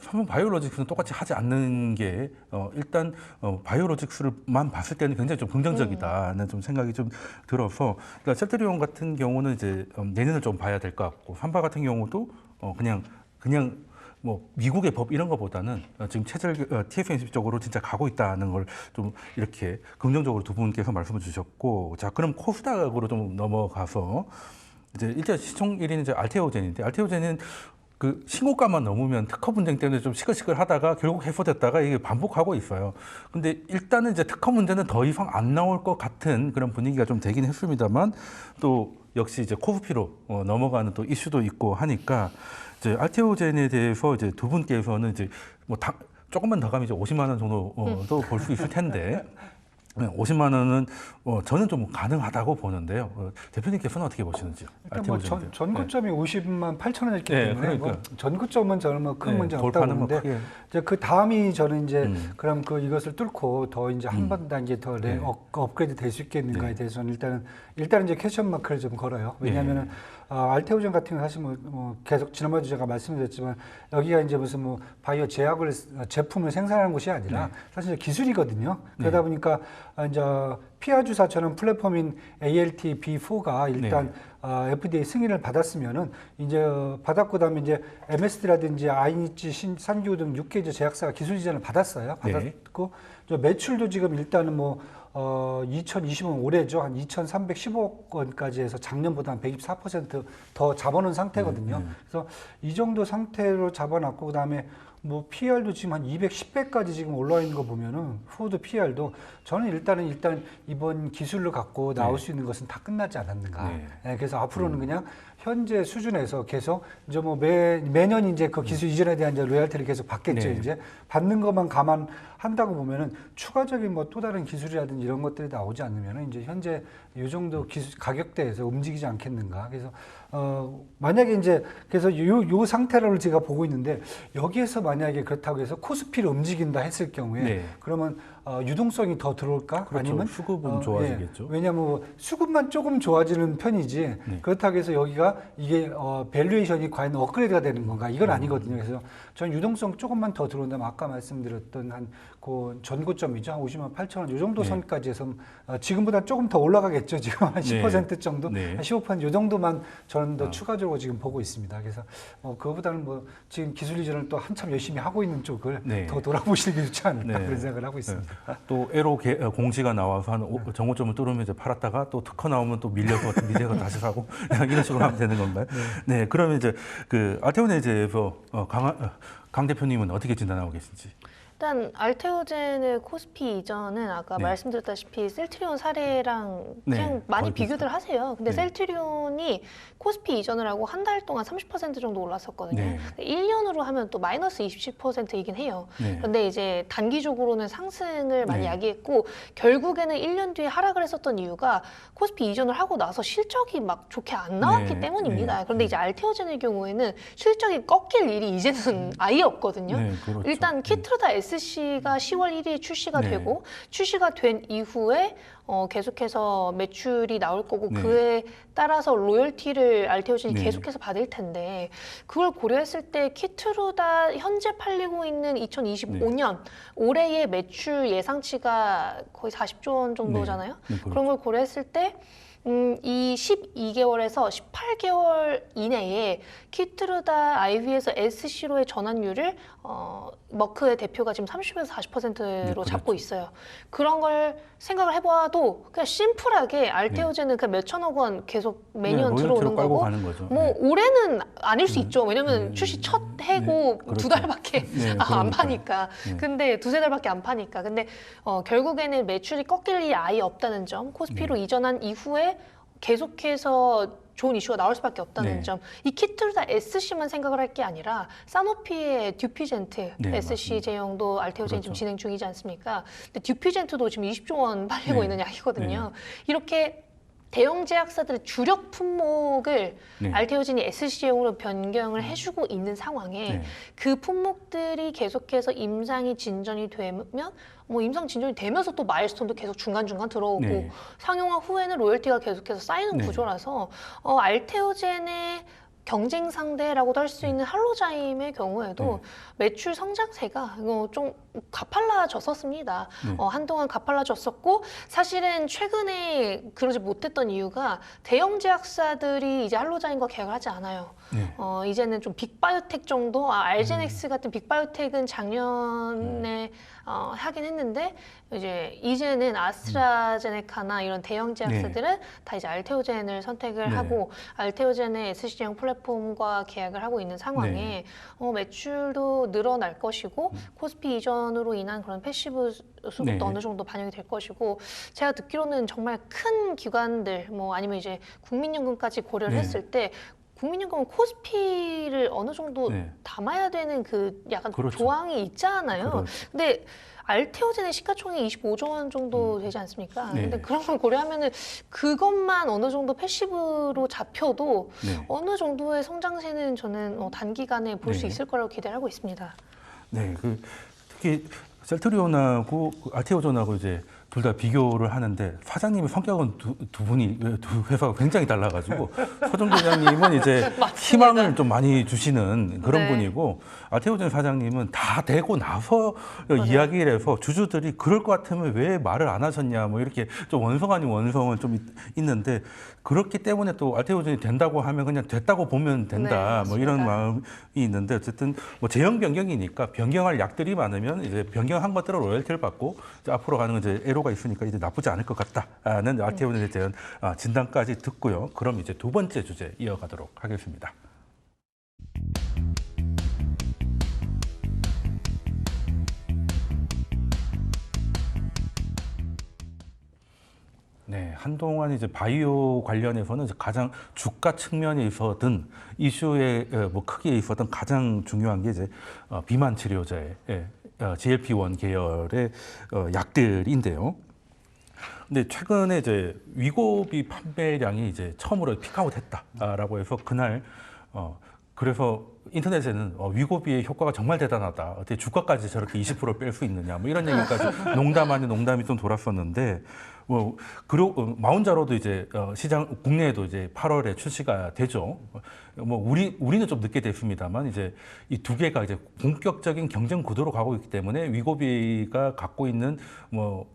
S1: 삼성 바이오로직스는 똑같이 하지 않는 게 일단 바이오로직스를만 봤을 때는 굉장히 좀 긍정적이다는 좀 생각이 좀 들어서 그러니까 셀트리온 같은 경우는 이제 내년을 좀 봐야 될 것 같고 삼바 같은 경우도 그냥 뭐 미국의 법 이런 거보다는 지금 TSMC 쪽으로 진짜 가고 있다는 걸 좀 이렇게 긍정적으로 두 분께서 말씀을 주셨고 자 그럼 코스닥으로 좀 넘어가서 이제 일단 시총 1위는 이제 알테오젠인데 알테오젠은 그 신고가만 넘으면 특허 분쟁 때문에 좀 시끌시끌하다가 결국 해소됐다가 이게 반복하고 있어요. 근데 일단은 이제 특허 문제는 더 이상 안 나올 것 같은 그런 분위기가 좀 되긴 했습니다만 또 역시 이제 코브피로 넘어가는 또 이슈도 있고 하니까 이제 알테오젠에 대해서 이제 두 분께서는 이제 뭐 조금만 더 가면 이제 50만 원 정도도 볼 수 있을 텐데 50만 원은 저는 좀 가능하다고 보는데요. 대표님께서는 어떻게 보시는지요?
S3: 뭐 전고점이 50만 8천 원이었기
S1: 네,
S3: 때문에
S1: 그러니까.
S3: 뭐 전고점은 저는 뭐 큰 문제 없다고
S1: 돌파는 뭐
S3: 보는데
S1: 크게.
S3: 이제 그 다음이 저는 이제 그럼 이것을 뚫고 더 이제 한 번 단계 더
S1: 네.
S3: 업그레이드 될 수 있겠는가에
S1: 네.
S3: 대해서는 일단은 이제 퀘스천 마크를 좀 걸어요. 왜냐하면은 알테오젠 같은 경우 사실 뭐 계속 지난번에도 제가 말씀드렸지만 여기가 이제 무슨 뭐 바이오 제품을 생산하는 곳이 아니라 사실 기술이거든요. 그러다 보니까 이제 피하 주사처럼 플랫폼인 ALT-B4가 일단 FDA 승인을 받았으면은 이제 받았고 그다음에 이제 MSD라든지 아이니치, 산기호 등 6개 제약사가 기술 이전을 받았어요. 받았고 매출도 지금 일단은 뭐 2020년 올해죠. 한 2,315억 원까지 해서 작년보다 한 124% 더 잡아놓은 상태거든요. 그래서 이 정도 상태로 잡아놨고 그다음에 뭐 PR도 지금 한 210배까지 지금 올라와 있는 거 보면은 포워드 PR도 저는 일단 이번 기술을 갖고 나올 수 있는 것은 다 끝나지 않았는가. 그래서 앞으로는 그냥 현재 수준에서 계속 이제 뭐 매년 이제 그 기술 이전에 대한 이제 로열티를 계속 받겠죠. 이제 받는 것만 감안한다고 보면은 추가적인 뭐 또 다른 기술이라든지 이런 것들이 나오지 않으면은 이제 현재 이 정도 기술 가격대에서 움직이지 않겠는가. 그래서 만약에 이제 그래서 요 상태를 제가 보고 있는데 여기에서 만약에 그렇다고 해서 코스피를 움직인다 했을 경우에 그러면 유동성이 더 들어올까?
S1: 그렇죠.
S3: 아니면
S1: 수급은 좋아지겠죠.
S3: 왜냐하면 수급만 조금 좋아지는 편이지
S1: 네.
S3: 그렇다고 해서 여기가 이게 밸류에이션이 과연 업그레이드가 되는 건가? 이건 아니거든요. 그래서 전 유동성 조금만 더 들어온다면 아까 말씀드렸던 그 전고점이죠. 한 50만 8천 원 이 정도
S1: 네.
S3: 선까지 해서 지금보다 조금 더 올라가겠죠. 지금 한
S1: 네.
S3: 10% 정도,
S1: 네.
S3: 한 15%이 정도만 저는 더 추가적으로 지금 보고 있습니다. 그래서 그거보다는 뭐 지금 기술 이전을 또 한참 열심히 하고 있는 쪽을
S1: 네.
S3: 더 돌아보시는 게 좋지 않을까
S1: 네.
S3: 그런 생각을 하고 있습니다.
S1: 또 에로 공시가 나와서 한 정오점을 뚫으면 이제 팔았다가 또 특허 나오면 또 밀려서 밑에서 다시 사고 이런 식으로 하면 되는 건가요? 네. 그러면 이제 그 알테온에 대해서 강 대표님은 어떻게 진단하고 계신지?
S2: 일단 알테오젠의 코스피 이전은 아까
S1: 네.
S2: 말씀드렸다시피 셀트리온 사례랑 그냥
S1: 네,
S2: 많이
S1: 거의
S2: 비교들 하세요. 근데
S1: 네.
S2: 셀트리온이 코스피 이전을 하고 한 달 동안 30% 정도 올랐었거든요.
S1: 네.
S2: 1년으로 하면 또 마이너스 20%이긴 해요.
S1: 네.
S2: 그런데 이제 단기적으로는 상승을 많이
S1: 네.
S2: 야기했고 결국에는 1년 뒤에 하락을 했었던 이유가 코스피 이전을 하고 나서 실적이 막 좋게 안 나왔기
S1: 네.
S2: 때문입니다.
S1: 네.
S2: 그런데 이제 알테오젠의 경우에는 실적이 꺾일 일이 이제는 아예 없거든요.
S1: 네, 그렇죠.
S2: 일단 키트르다 SC가 10월 1일에 출시가
S1: 네.
S2: 되고 출시가 된 이후에 계속해서 매출이 나올 거고
S1: 네.
S2: 그에 따라서 로열티를 알테오젠이
S1: 네.
S2: 계속해서 받을 텐데 그걸 고려했을 때 키트루다 현재 팔리고 있는 2025년 올해의 매출 예상치가 거의 40조 원 정도잖아요.
S1: 네, 그렇죠.
S2: 그런 걸 고려했을 때 이 12개월에서 18개월 이내에 키트르다 IV에서 SC로의 전환율을 머크의 대표가 지금 30에서 40%로
S1: 그렇죠.
S2: 잡고 있어요. 그런 걸 생각을 해봐도 그냥 심플하게 알테오젠은 그냥 몇천억 원 계속 매년
S1: 네,
S2: 들어오는
S1: 로열티로 깔고
S2: 거고
S1: 가는 거죠.
S2: 뭐
S1: 네.
S2: 올해는 아닐 수 있죠. 왜냐면 출시 첫 해고
S1: 네,
S2: 두
S1: 그렇죠.
S2: 달밖에
S1: 네,
S2: 안
S1: 그러니까요.
S2: 파니까.
S1: 네.
S2: 근데 두세 달밖에 안 파니까. 근데 결국에는 매출이 꺾일 일이 아예 없다는 점, 코스피로
S1: 네.
S2: 이전한 이후에 계속해서 좋은 이슈가 나올 수밖에 없다는
S1: 네.
S2: 점. 이 키트르다 SC만 생각을 할 게 아니라 사노피의 듀피젠트
S1: 네,
S2: SC
S1: 맞습니다.
S2: 제형도 알테오젠이
S1: 그렇죠.
S2: 지금 진행 중이지 않습니까? 근데 듀피젠트도 지금 20조 원 팔리고
S1: 네.
S2: 있는 약이거든요. 이렇게 대형 제약사들의 주력 품목을
S1: 네.
S2: 알테오젠이 SC용으로 변경을 해주고 있는 상황에
S1: 네.
S2: 그 품목들이 계속해서 임상이 진전이 되면 뭐 임상 진전이 되면서 또 마일스톤도 계속 중간중간 들어오고
S1: 네.
S2: 상용화 후에는 로열티가 계속해서 쌓이는
S1: 네.
S2: 구조라서 알테오젠의 경쟁 상대라고도 할 수 있는 할로자임의 경우에도 매출 성장세가 좀 가팔라졌었습니다.
S1: 네.
S2: 한동안 가팔라졌었고 사실은 최근에 그러지 못했던 이유가 대형 제약사들이 이제 할로자임과 계약을 하지 않아요.
S1: 네.
S2: 이제는 좀 빅바이오텍 정도, 알제넥스 같은 빅바이오텍은 작년에 하긴 했는데 이제는 아스트라제네카나 이런 대형 제약사들은 다 이제 알테오젠을 선택을
S1: 네.
S2: 하고 알테오젠의 SC형 플랫폼과 계약을 하고 있는 상황에 매출도 늘어날 것이고 코스피 이전으로 인한 그런 패시브 수급도
S1: 네.
S2: 어느 정도 반영이 될 것이고 제가 듣기로는 정말 큰 기관들 뭐 아니면 이제 국민연금까지 고려를
S1: 네.
S2: 했을 때 국민연금은 코스피를 어느 정도
S1: 네.
S2: 담아야 되는 그 약간
S1: 그렇죠.
S2: 조항이 있잖아요.
S1: 그렇죠.
S2: 근데 알테오젠의 시가총액이 25조 원 정도 되지 않습니까?
S1: 네.
S2: 근데 그런 걸 고려하면은 그것만 어느 정도 패시브로 잡혀도
S1: 네.
S2: 어느 정도의 성장세는 저는 단기간에 볼 수
S1: 네.
S2: 있을 거라고 기대를 하고 있습니다.
S1: 네, 특히 셀트리온하고 알테오젠하고 이제 둘 다 비교를 하는데 사장님의 성격은 두 분이 두 회사가 굉장히 달라가지고 서정 부장님은 이제 희망을 좀 많이 주시는 그런
S2: 네.
S1: 분이고 알테오젠 사장님은 다 되고 나서 이야기를 해서 주주들이 그럴 것 같으면 왜 말을 안 하셨냐 뭐 이렇게 좀 원성 아닌 원성은 좀 있는데 그렇기 때문에 또 알테오젠이 된다고 하면 그냥 됐다고 보면 된다
S2: 네,
S1: 뭐 이런
S2: 맞습니다.
S1: 마음이 있는데 어쨌든 뭐 제형 변경이니까 변경할 약들이 많으면 이제 변경한 것들을 로열티를 받고 이제 앞으로 가는 이제 애로가 있으니까 이제 나쁘지 않을 것 같다는 알테오젠에 대한 진단까지 듣고요. 그럼 이제 두 번째 주제 이어가도록 하겠습니다. 네, 한동안 이제 바이오 관련해서는 이제 가장 주가 측면에 있었던 이슈에 뭐 크게 있었던 가장 중요한 게 이제 비만 치료제의 GLP-1 계열의 약들인데요. 근데 최근에 이제 위고비 판매량이 이제 처음으로 피크아웃했다라고 해서 그날 그래서 인터넷에는 위고비의 효과가 정말 대단하다. 어떻게 주가까지 저렇게 20% 뺄 수 있느냐. 뭐 이런 얘기까지 농담 아닌 농담이 좀 돌았었는데 그리고 마운자로도 이제 시장 국내에도 이제 8월에 출시가 되죠. 우리는 좀 늦게 됐습니다만 이제 이 두 개가 이제 본격적인 경쟁 구도로 가고 있기 때문에 위고비가 갖고 있는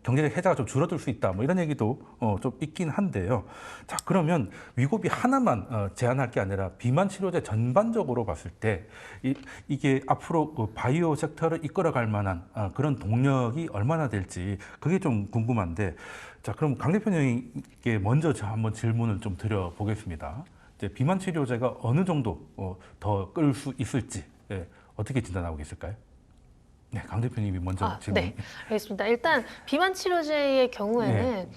S1: 경제적 혜자가 좀 줄어들 수 있다. 이런 얘기도 좀 있긴 한데요. 자, 그러면 위고비 하나만 제한할 게 아니라 비만 치료제 전반적으로 봤을 때 이게 앞으로 그 바이오 섹터를 이끌어갈 만한 그런 동력이 얼마나 될지 그게 좀 궁금한데, 자, 그럼 강 대표님께 먼저 한번 질문을 좀 드려보겠습니다. 이제 비만 치료제가 어느 정도 더 끌 수 있을지 어떻게 진단하고 계실까요? 네, 강 대표님이 먼저 질문.
S2: 네, 알겠습니다. 일단 비만 치료제의 경우에는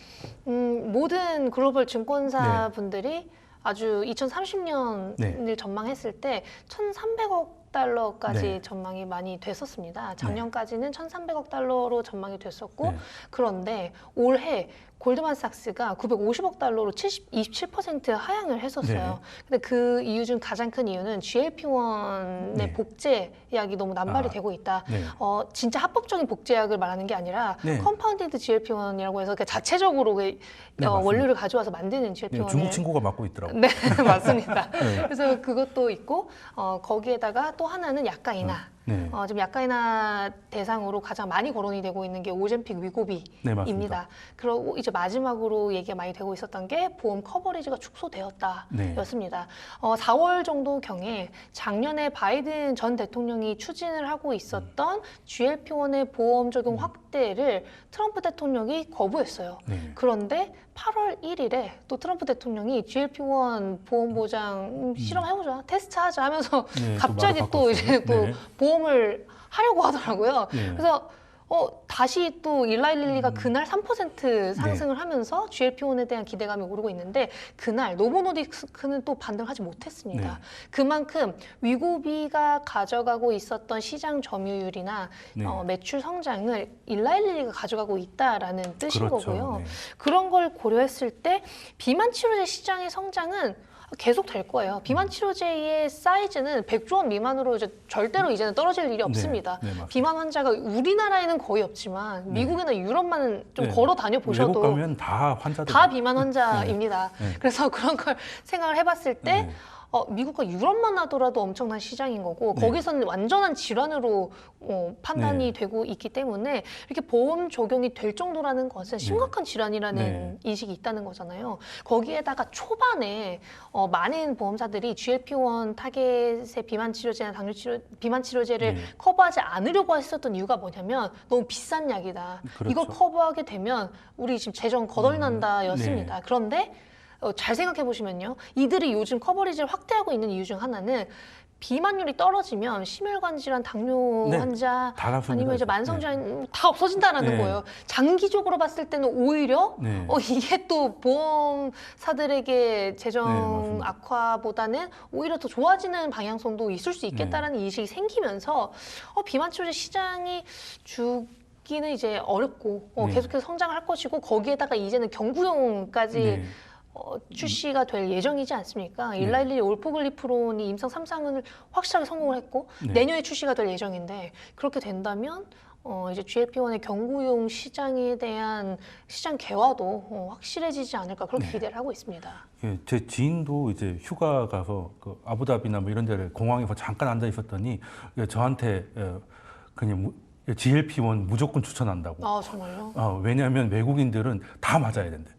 S2: 모든 글로벌 증권사 분들이 아주 2030년을 전망했을 때 1,300억 달러까지 전망이 많이 됐었습니다. 작년까지는 1,300억 달러로 전망이 됐었고, 그런데 올해 골드만삭스가 950억 달러로 27% 하향을 했었어요. 근데 그 이유 중 가장 큰 이유는 GLP-1의 복제약이 너무 남발이 되고 있다. 진짜 합법적인 복제약을 말하는 게 아니라 컴파운디드 GLP-1이라고 해서 자체적으로 원료를 가져와서 만드는 GLP-1을
S1: 중국 친구가 맡고 있더라고요.
S2: 네, 맞습니다. 그래서 그것도 있고 거기에다가 또 하나는 약가인화. 지금 약가인화 대상으로 가장 많이 거론이 되고 있는 게 오젬픽 위고비입니다. 그리고 이제 마지막으로 얘기가 많이 되고 있었던 게 보험 커버리지가 축소되었다였습니다. 4월 정도 경에 작년에 바이든 전 대통령이 추진을 하고 있었던 GLP-1의 보험 적용 확대를 트럼프 대통령이 거부했어요. 그런데 8월 1일에 또 트럼프 대통령이 GLP-1 보험 보장 실험해보자, 테스트하자 하면서 갑자기 또 이제 또 보험을 하려고 하더라고요. 그래서 다시 또 일라일리가 그날 3% 상승을 하면서 GLP-1에 대한 기대감이 오르고 있는데 그날 노보노디스크는 또 반등하지 못했습니다. 그만큼 위고비가 가져가고 있었던 시장 점유율이나 매출 성장을 일라일리가 가져가고 있다라는 뜻인 거고요. 그런 걸 고려했을 때 비만 치료제 시장의 성장은 계속 될 거예요. 비만 치료제의 사이즈는 100조 원 미만으로 이제 절대로 이제는 떨어질 일이 없습니다. 비만 환자가 우리나라에는 거의 없지만 미국이나 유럽만은 좀 걸어 다녀 보셔도
S1: 외국 가면 다 환자들
S2: 다 비만 환자입니다. 그래서 그런 걸 생각을 해봤을 때 미국과 유럽만 하더라도 엄청난 시장인 거고 거기서는 완전한 질환으로 판단이 되고 있기 때문에 이렇게 보험 적용이 될 정도라는 것은 심각한 질환이라는 인식이 있다는 거잖아요. 거기에다가 초반에 많은 보험사들이 GLP-1 타겟의 비만 치료제나 비만 치료제를 커버하지 않으려고 했었던 이유가 뭐냐면 너무 비싼 약이다. 이거 커버하게 되면 우리 지금 재정 거덜난다였습니다. 그런데 잘 생각해 보시면요. 이들이 요즘 커버리지를 확대하고 있는 이유 중 하나는 비만율이 떨어지면 심혈관 질환, 당뇨 환자 아니면 이제 만성 질환 다 없어진다라는 거예요. 장기적으로 봤을 때는 오히려 이게 또 보험사들에게 재정 악화보다는 오히려 더 좋아지는 방향성도 있을 수 있겠다라는 인식이 생기면서 비만 치료제 시장이 주기는 이제 어렵고 계속해서 성장할 것이고 거기에다가 이제는 경구용까지 출시가 될 예정이지 않습니까? 일라일리 올포글리프론이 임상 3상을 확실하게 성공을 했고 내년에 출시가 될 예정인데 그렇게 된다면 이제 GLP-1의 경구용 시장에 대한 시장 개화도 확실해지지 않을까 그렇게 기대를 하고 있습니다.
S1: 제 지인도 이제 휴가 가서 그 아부다비나 뭐 이런 데를 공항에서 잠깐 앉아 있었더니 저한테 그냥 GLP-1 무조건 추천한다고.
S2: 아, 정말요?
S1: 왜냐하면 외국인들은 다 맞아야 된대.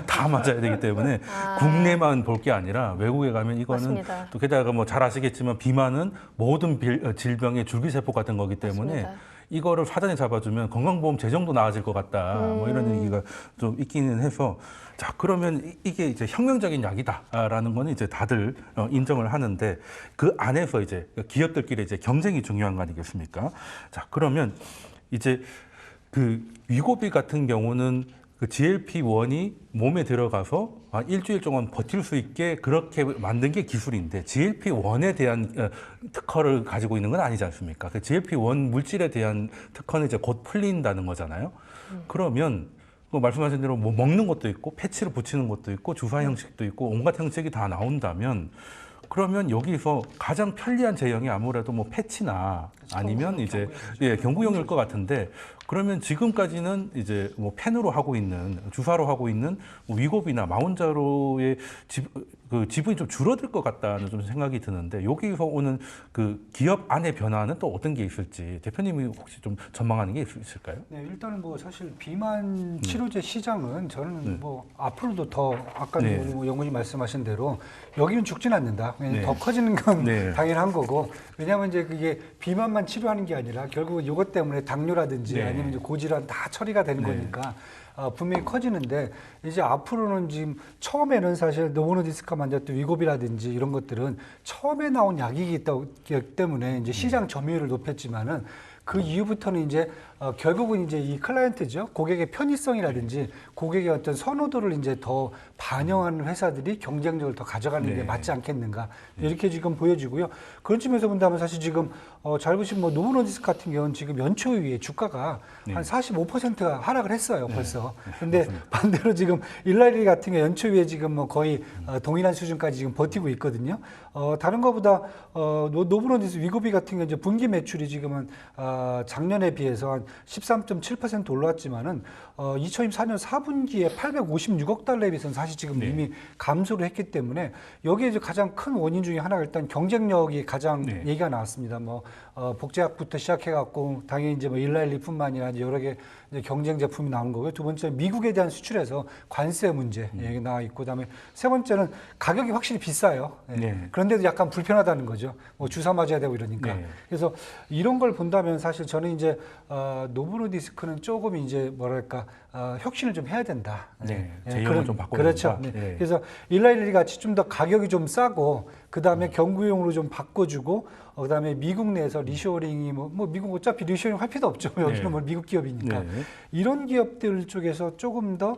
S1: 다 맞아야 되기 때문에 국내만 볼 게 아니라 외국에 가면 이거는
S2: 맞습니다.
S1: 또 게다가 뭐 잘 아시겠지만 비만은 모든 질병의 줄기세포 같은 거기 때문에
S2: 맞습니다.
S1: 이거를 사전에 잡아주면 건강보험 재정도 나아질 것 같다. 뭐 이런 얘기가 좀 있기는 해서 자, 그러면 이게 이제 혁명적인 약이다라는 거는 이제 다들 인정을 하는데 그 안에서 이제 기업들끼리 이제 경쟁이 중요한 거 아니겠습니까? 자, 그러면 이제 그 위고비 같은 경우는 그 GLP-1이 몸에 들어가서 일주일 동안 버틸 수 있게 그렇게 만든 게 기술인데 GLP-1에 대한 특허를 가지고 있는 건 아니지 않습니까? 그 GLP-1 물질에 대한 특허는 이제 곧 풀린다는 거잖아요. 그러면 뭐 말씀하신 대로 뭐 먹는 것도 있고 패치를 붙이는 것도 있고 주사 형식도 있고 온갖 형식이 다 나온다면 그러면 여기서 가장 편리한 제형이 아무래도 뭐 패치나 아니면 이제 경구용일 것 같은데 그러면 지금까지는 이제 뭐 펜으로 하고 있는 주사로 하고 있는 뭐 위고비나 마운자로의 그 지분이 좀 줄어들 것 같다는 좀 생각이 드는데 여기서 오는 그 기업 안의 변화는 또 어떤 게 있을지 대표님이 혹시 좀 전망하는 게 있을까요?
S3: 네, 일단은 뭐 사실 비만 치료제 시장은 저는 뭐 앞으로도 더 아까
S1: 네.
S3: 뭐 연구님 말씀하신 대로 여기는 죽진 않는다. 왜냐면
S1: 네.
S3: 더 커지는 건
S1: 네.
S3: 당연한 거고 왜냐하면 이제 그게 비만만 치료하는 게 아니라 결국 이것 때문에 당뇨라든지
S1: 네.
S3: 아니면 이제 고질환 다 처리가 되는
S1: 네.
S3: 거니까. 분명히 커지는데 이제 앞으로는 지금 처음에는 사실 노보노디스크가 만졌던 위고비라든지 이런 것들은 처음에 나온 약이기 때문에 이제 시장 점유율을 높였지만은 그 이후부터는 이제 결국은 이제 이 클라이언트죠. 고객의 편의성이라든지 고객의 어떤 선호도를 이제 더 반영하는 회사들이 경쟁력을 더 가져가는 게
S1: 네.
S3: 맞지 않겠는가. 이렇게 지금 보여지고요. 그런 측면에서 본다면 사실 지금 잘 보시면 뭐 노보노디스크 같은 경우는 지금 연초 이후에 주가가 한 45%가 하락을 했어요. 벌써. 근데 반대로 지금 일라리 같은 경우 연초 이후에 지금 뭐 거의 동일한 수준까지 지금 버티고 있거든요. 다른 것보다 노보노디스크 위고비 같은 경우 이제 분기 매출이 지금은 작년에 비해서 한 13.7% 올라왔지만은 2024년 4분기에 856억 달러에 비해서는 사실 지금
S1: 네.
S3: 이미 감소를 했기 때문에 여기에 이제 가장 큰 원인 중에 하나가 일단 경쟁력이 가장
S1: 네.
S3: 얘기가 나왔습니다. 뭐 복제약부터 시작해갖고 당연히 이제 뭐 일라일리뿐만 아니라 이제 여러 개 이제 경쟁 제품이 나온 거고요. 두 번째 미국에 대한 수출에서 관세 문제 얘기 나와 있고, 그다음에 세 번째는 가격이 확실히 비싸요. 예.
S1: 네.
S3: 그런데도 약간 불편하다는 거죠. 뭐 주사 맞아야 되고 이러니까.
S1: 네.
S3: 그래서 이런 걸 본다면 사실 저는 이제 노보노디스크는 조금 이제 뭐랄까 혁신을 좀 해야 된다.
S1: 네.
S3: 예,
S1: 제형을 좀 바꿔야
S3: 그렇죠.
S1: 된다.
S3: 네.
S1: 네.
S3: 그래서 일라일리 같이 좀 더 가격이 좀 싸고 그 다음에 경구용으로 좀 바꿔주고 그다음에 미국 내에서 리쇼링이 뭐 미국 어차피 리쇼링 할 필요도 없죠. 여기는
S1: 네.
S3: 뭐 미국 기업이니까
S1: 네.
S3: 이런 기업들 쪽에서 조금 더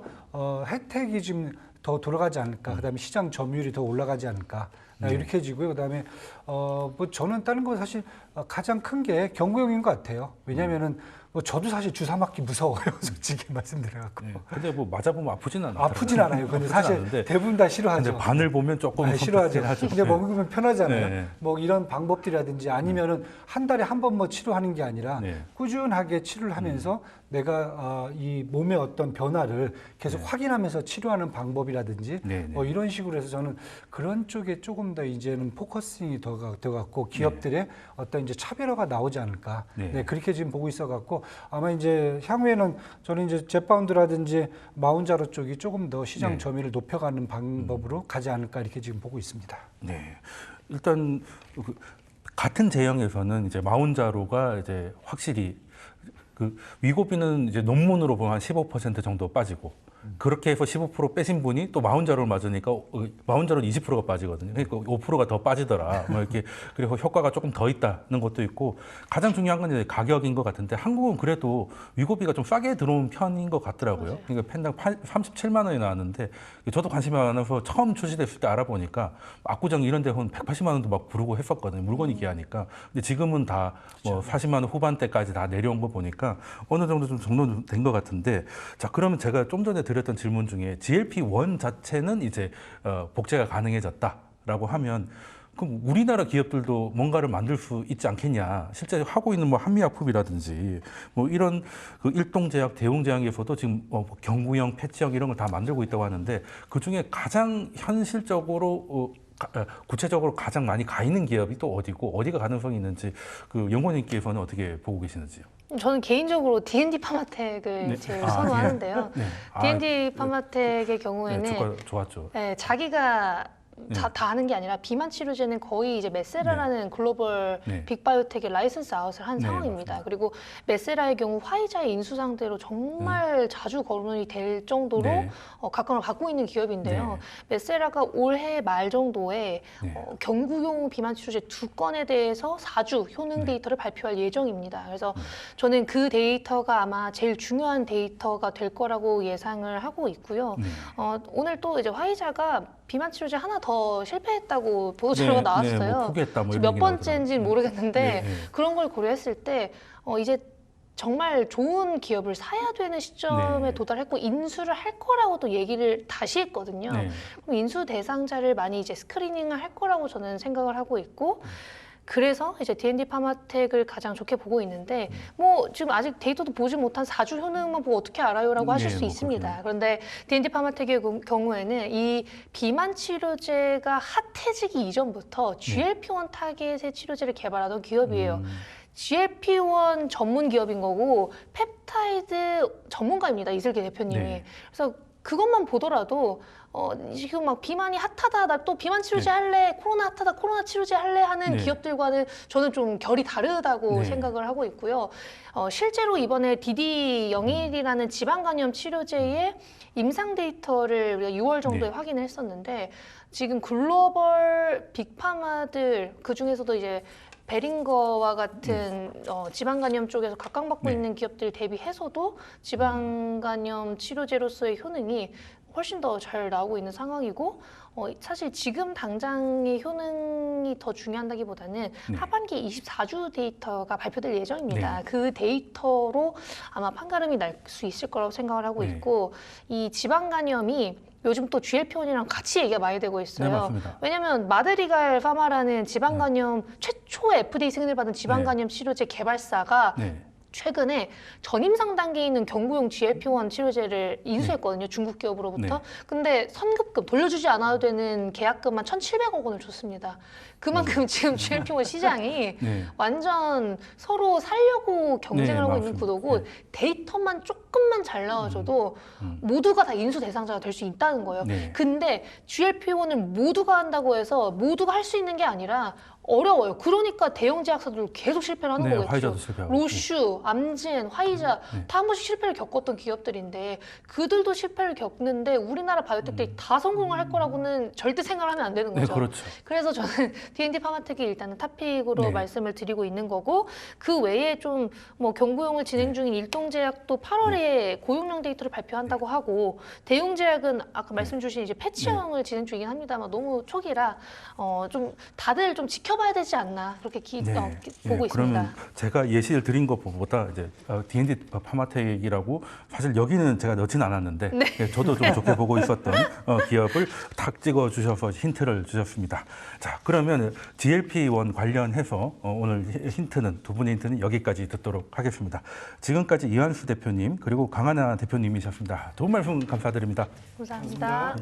S3: 혜택이 좀 더 돌아가지 않을까. 그다음에 시장 점유율이 더 올라가지 않을까. 이렇게 지고요. 그다음에 뭐 저는 다른 거 사실 가장 큰 게 경구용인 것 같아요. 왜냐하면은 뭐 저도 사실 주사 맞기 무서워요. 솔직히 말씀드려갖고.
S1: 네. 근데 뭐 맞아보면 아프진 않아요.
S3: 아프진 않아요. 근데 사실 대부분 다 싫어하죠.
S1: 근데 반을 보면 조금
S3: 싫어하죠.
S1: 하죠.
S3: 근데 먹으면 편하잖아요.
S1: 네.
S3: 뭐 이런 방법들이라든지 아니면은 한 달에 한 번 뭐 치료하는 게 아니라
S1: 네.
S3: 꾸준하게 치료를 하면서 내가 이 몸의 어떤 변화를 계속 확인하면서 치료하는 방법이라든지
S1: 네, 네.
S3: 뭐 이런 식으로 해서 저는 그런 쪽에 조금 더 이제는 포커싱이 더 갖고 기업들의 어떤 이제 차별화가 나오지 않을까.
S1: 네.
S3: 네, 그렇게 지금 보고 있어갖고 아마 이제 향후에는 저는 이제 젯바운드라든지 마운자로 쪽이 조금 더 시장
S1: 네.
S3: 점유율을 높여가는 방법으로 가지 않을까 이렇게 지금 보고 있습니다.
S1: 네. 일단 같은 제형에서는 이제 마운자로가 이제 확실히 그 위고비는 이제 논문으로 보면 한 15% 정도 빠지고 그렇게 해서 15% 빼신 분이 또 마운자로를 맞으니까 마운자로는 20%가 빠지거든요. 그러니까 5%가 더 빠지더라. 뭐 이렇게 그리고 효과가 조금 더 있다는 것도 있고 가장 중요한 건 이제 가격인 것 같은데 한국은 그래도 위고비가 좀 싸게 들어온 편인 것 같더라고요.
S2: 맞아요.
S1: 그러니까 펜당 37만 원이 나왔는데 저도 관심이 많아서 처음 출시됐을 때 알아보니까 압구정 이런 데는 180만 원도 막 부르고 했었거든요. 물건이 귀하니까. 근데 지금은 다 뭐 40만 원 후반대까지 다 내려온 거 보니까 어느 정도 좀 정돈된 것 같은데 자 그러면 제가 좀 전에 드렸던 질문 중에 GLP-1 자체는 이제 복제가 가능해졌다라고 하면 그럼 우리나라 기업들도 뭔가를 만들 수 있지 않겠냐. 실제 하고 있는 뭐 한미약품이라든지 뭐 이런 그 일동제약, 대웅제약에서도 지금 경구형, 패치형 이런 걸 다 만들고 있다고 하는데 그 중에 가장 현실적으로 구체적으로 가장 많이 가 있는 기업이 또 어디고 어디가 가능성이 있는지 그 연구원님께서는 어떻게 보고 계시는지요?
S2: 저는 개인적으로 D&D 파마텍을
S1: 네.
S2: 제일
S1: 아,
S2: 선호하는데요.
S1: 네.
S2: D&D 파마텍의 경우에는
S1: 네, 주가 좋았죠.
S2: 자기가 다 하는 게 아니라 비만 치료제는 거의 이제 메세라라는 글로벌
S1: 네.
S2: 빅바이오텍의 라이선스 아웃을 한
S1: 네,
S2: 상황입니다.
S1: 맞습니다.
S2: 그리고 메세라의 경우 화이자의 인수 상대로 정말 자주 거론이 될 정도로
S1: 네.
S2: 각광을 받고 있는 기업인데요.
S1: 네.
S2: 메세라가 올해 말 정도에
S1: 네.
S2: 경구용 비만 치료제 2건에 대해서 4주 효능
S1: 네.
S2: 데이터를 발표할 예정입니다. 그래서 저는 그 데이터가 아마 제일 중요한 데이터가 될 거라고 예상을 하고 있고요.
S1: 네.
S2: 오늘 또 이제 화이자가 비만 치료제 하나 더 실패했다고 보도 자료가 나왔어요.
S1: 네, 뭐 포기했다 뭐
S2: 지금
S1: 이런
S2: 몇
S1: 얘기
S2: 번째인지는 모르겠는데
S1: 네, 네.
S2: 그런 걸 고려했을 때 이제 정말 좋은 기업을 사야 되는 시점에
S1: 네.
S2: 도달했고 인수를 할 거라고도 얘기를 다시 했거든요.
S1: 네.
S2: 그럼 인수 대상자를 많이 이제 스크리닝을 할 거라고 저는 생각을 하고 있고 그래서 이제 D&D 파마텍을 가장 좋게 보고 있는데 뭐 지금 아직 데이터도 보지 못한 4주 효능만 보고 어떻게 알아요라고 하실
S1: 네,
S2: 수
S1: 뭐
S2: 있습니다.
S1: 그렇군요.
S2: 그런데 D&D 파마텍의 경우에는 이 비만 치료제가 핫해지기 이전부터 GLP-1 타겟의 치료제를 개발하던 기업이에요. GLP-1 전문 기업인 거고 펩타이드 전문가입니다. 이슬기 대표님이.
S1: 네.
S2: 그래서 그것만 보더라도 지금 막 비만이 핫하다, 나 또 비만 치료제
S1: 네.
S2: 할래, 코로나 핫하다, 코로나 치료제 할래 하는
S1: 네.
S2: 기업들과는 저는 좀 결이 다르다고
S1: 네.
S2: 생각을 하고 있고요. 실제로 이번에 DD01이라는 지방간염 치료제의 임상 데이터를 우리가 6월 정도에
S1: 네.
S2: 확인을 했었는데 지금 글로벌 빅파마들 그 중에서도 이제 베링거와 같은 지방간염 쪽에서 각광받고
S1: 네.
S2: 있는 기업들 대비해서도 지방간염 치료제로서의 효능이 훨씬 더 잘 나오고 있는 상황이고 사실 지금 당장의 효능이 더 중요하다기보다는
S1: 네.
S2: 하반기 24주 데이터가 발표될 예정입니다.
S1: 네.
S2: 그 데이터로 아마 판가름이 날 수 있을 거라고 생각을 하고
S1: 네.
S2: 있고 이 지방간염이 요즘 또 GLP-1이랑 같이 얘기가 많이 되고 있어요.
S1: 네, 맞습니다.
S2: 왜냐하면 마드리갈 파마라는 지방간염 최초 FDA 승인을 받은 지방간염 치료제 개발사가
S1: 네.
S2: 최근에 전임상 단계에 있는 경구용 GLP-1 치료제를 인수했거든요. 중국 기업으로부터.
S1: 네.
S2: 근데 선급금 돌려주지 않아도 되는 계약금만 1,700억 원을 줬습니다. 그만큼 지금 GLP-1 시장이
S1: 네.
S2: 완전 서로 살려고 경쟁을
S1: 네,
S2: 하고 있는
S1: 맞습니다.
S2: 구도고
S1: 네.
S2: 데이터만 조금만 잘 나와줘도 모두가 다 인수 대상자가 될 수 있다는 거예요.
S1: 네.
S2: 근데 GLP-1을 모두가 한다고 해서 모두가 할 수 있는 게 아니라 어려워요. 그러니까 대형 제약사들 계속 실패를 하는
S1: 네,
S2: 거겠죠.
S1: 화이자도 실패하고.
S2: 로슈, 암진, 화이자
S1: 네.
S2: 다 한 번씩 실패를 겪었던 기업들인데 그들도 실패를 겪는데 우리나라 바이오텍들이 다 성공을 할 거라고는 절대 생각을 하면 안 되는
S1: 네,
S2: 거죠.
S1: 그렇죠.
S2: 그래서 저는 D&D 파마텍이 일단은 탑픽으로
S1: 네.
S2: 말씀을 드리고 있는 거고 그 외에 좀 뭐 경구용을 진행 중인 일동제약도 8월에 고용량 데이터를 발표한다고 하고 대용제약은 아까 말씀 주신 이제 패치형을 진행 중이긴 합니다만 너무 초기라 좀 다들 좀 지켜봐야 되지 않나 그렇게 보고 있습니다.
S1: 그러면 제가 예시를 드린 것보다 이제 D&D 파마텍이라고 사실 여기는 제가 넣지는 않았는데 예, 저도 좀 좋게 보고 있었던 기업을 탁 찍어 주셔서 힌트를 주셨습니다. 자, 그러면 GLP-1 관련해서 오늘 힌트는 두 분의 힌트는 여기까지 듣도록 하겠습니다. 지금까지 이완수 대표님 그리고 강하나 대표님이셨습니다. 좋은 말씀 감사드립니다.
S2: 감사합니다.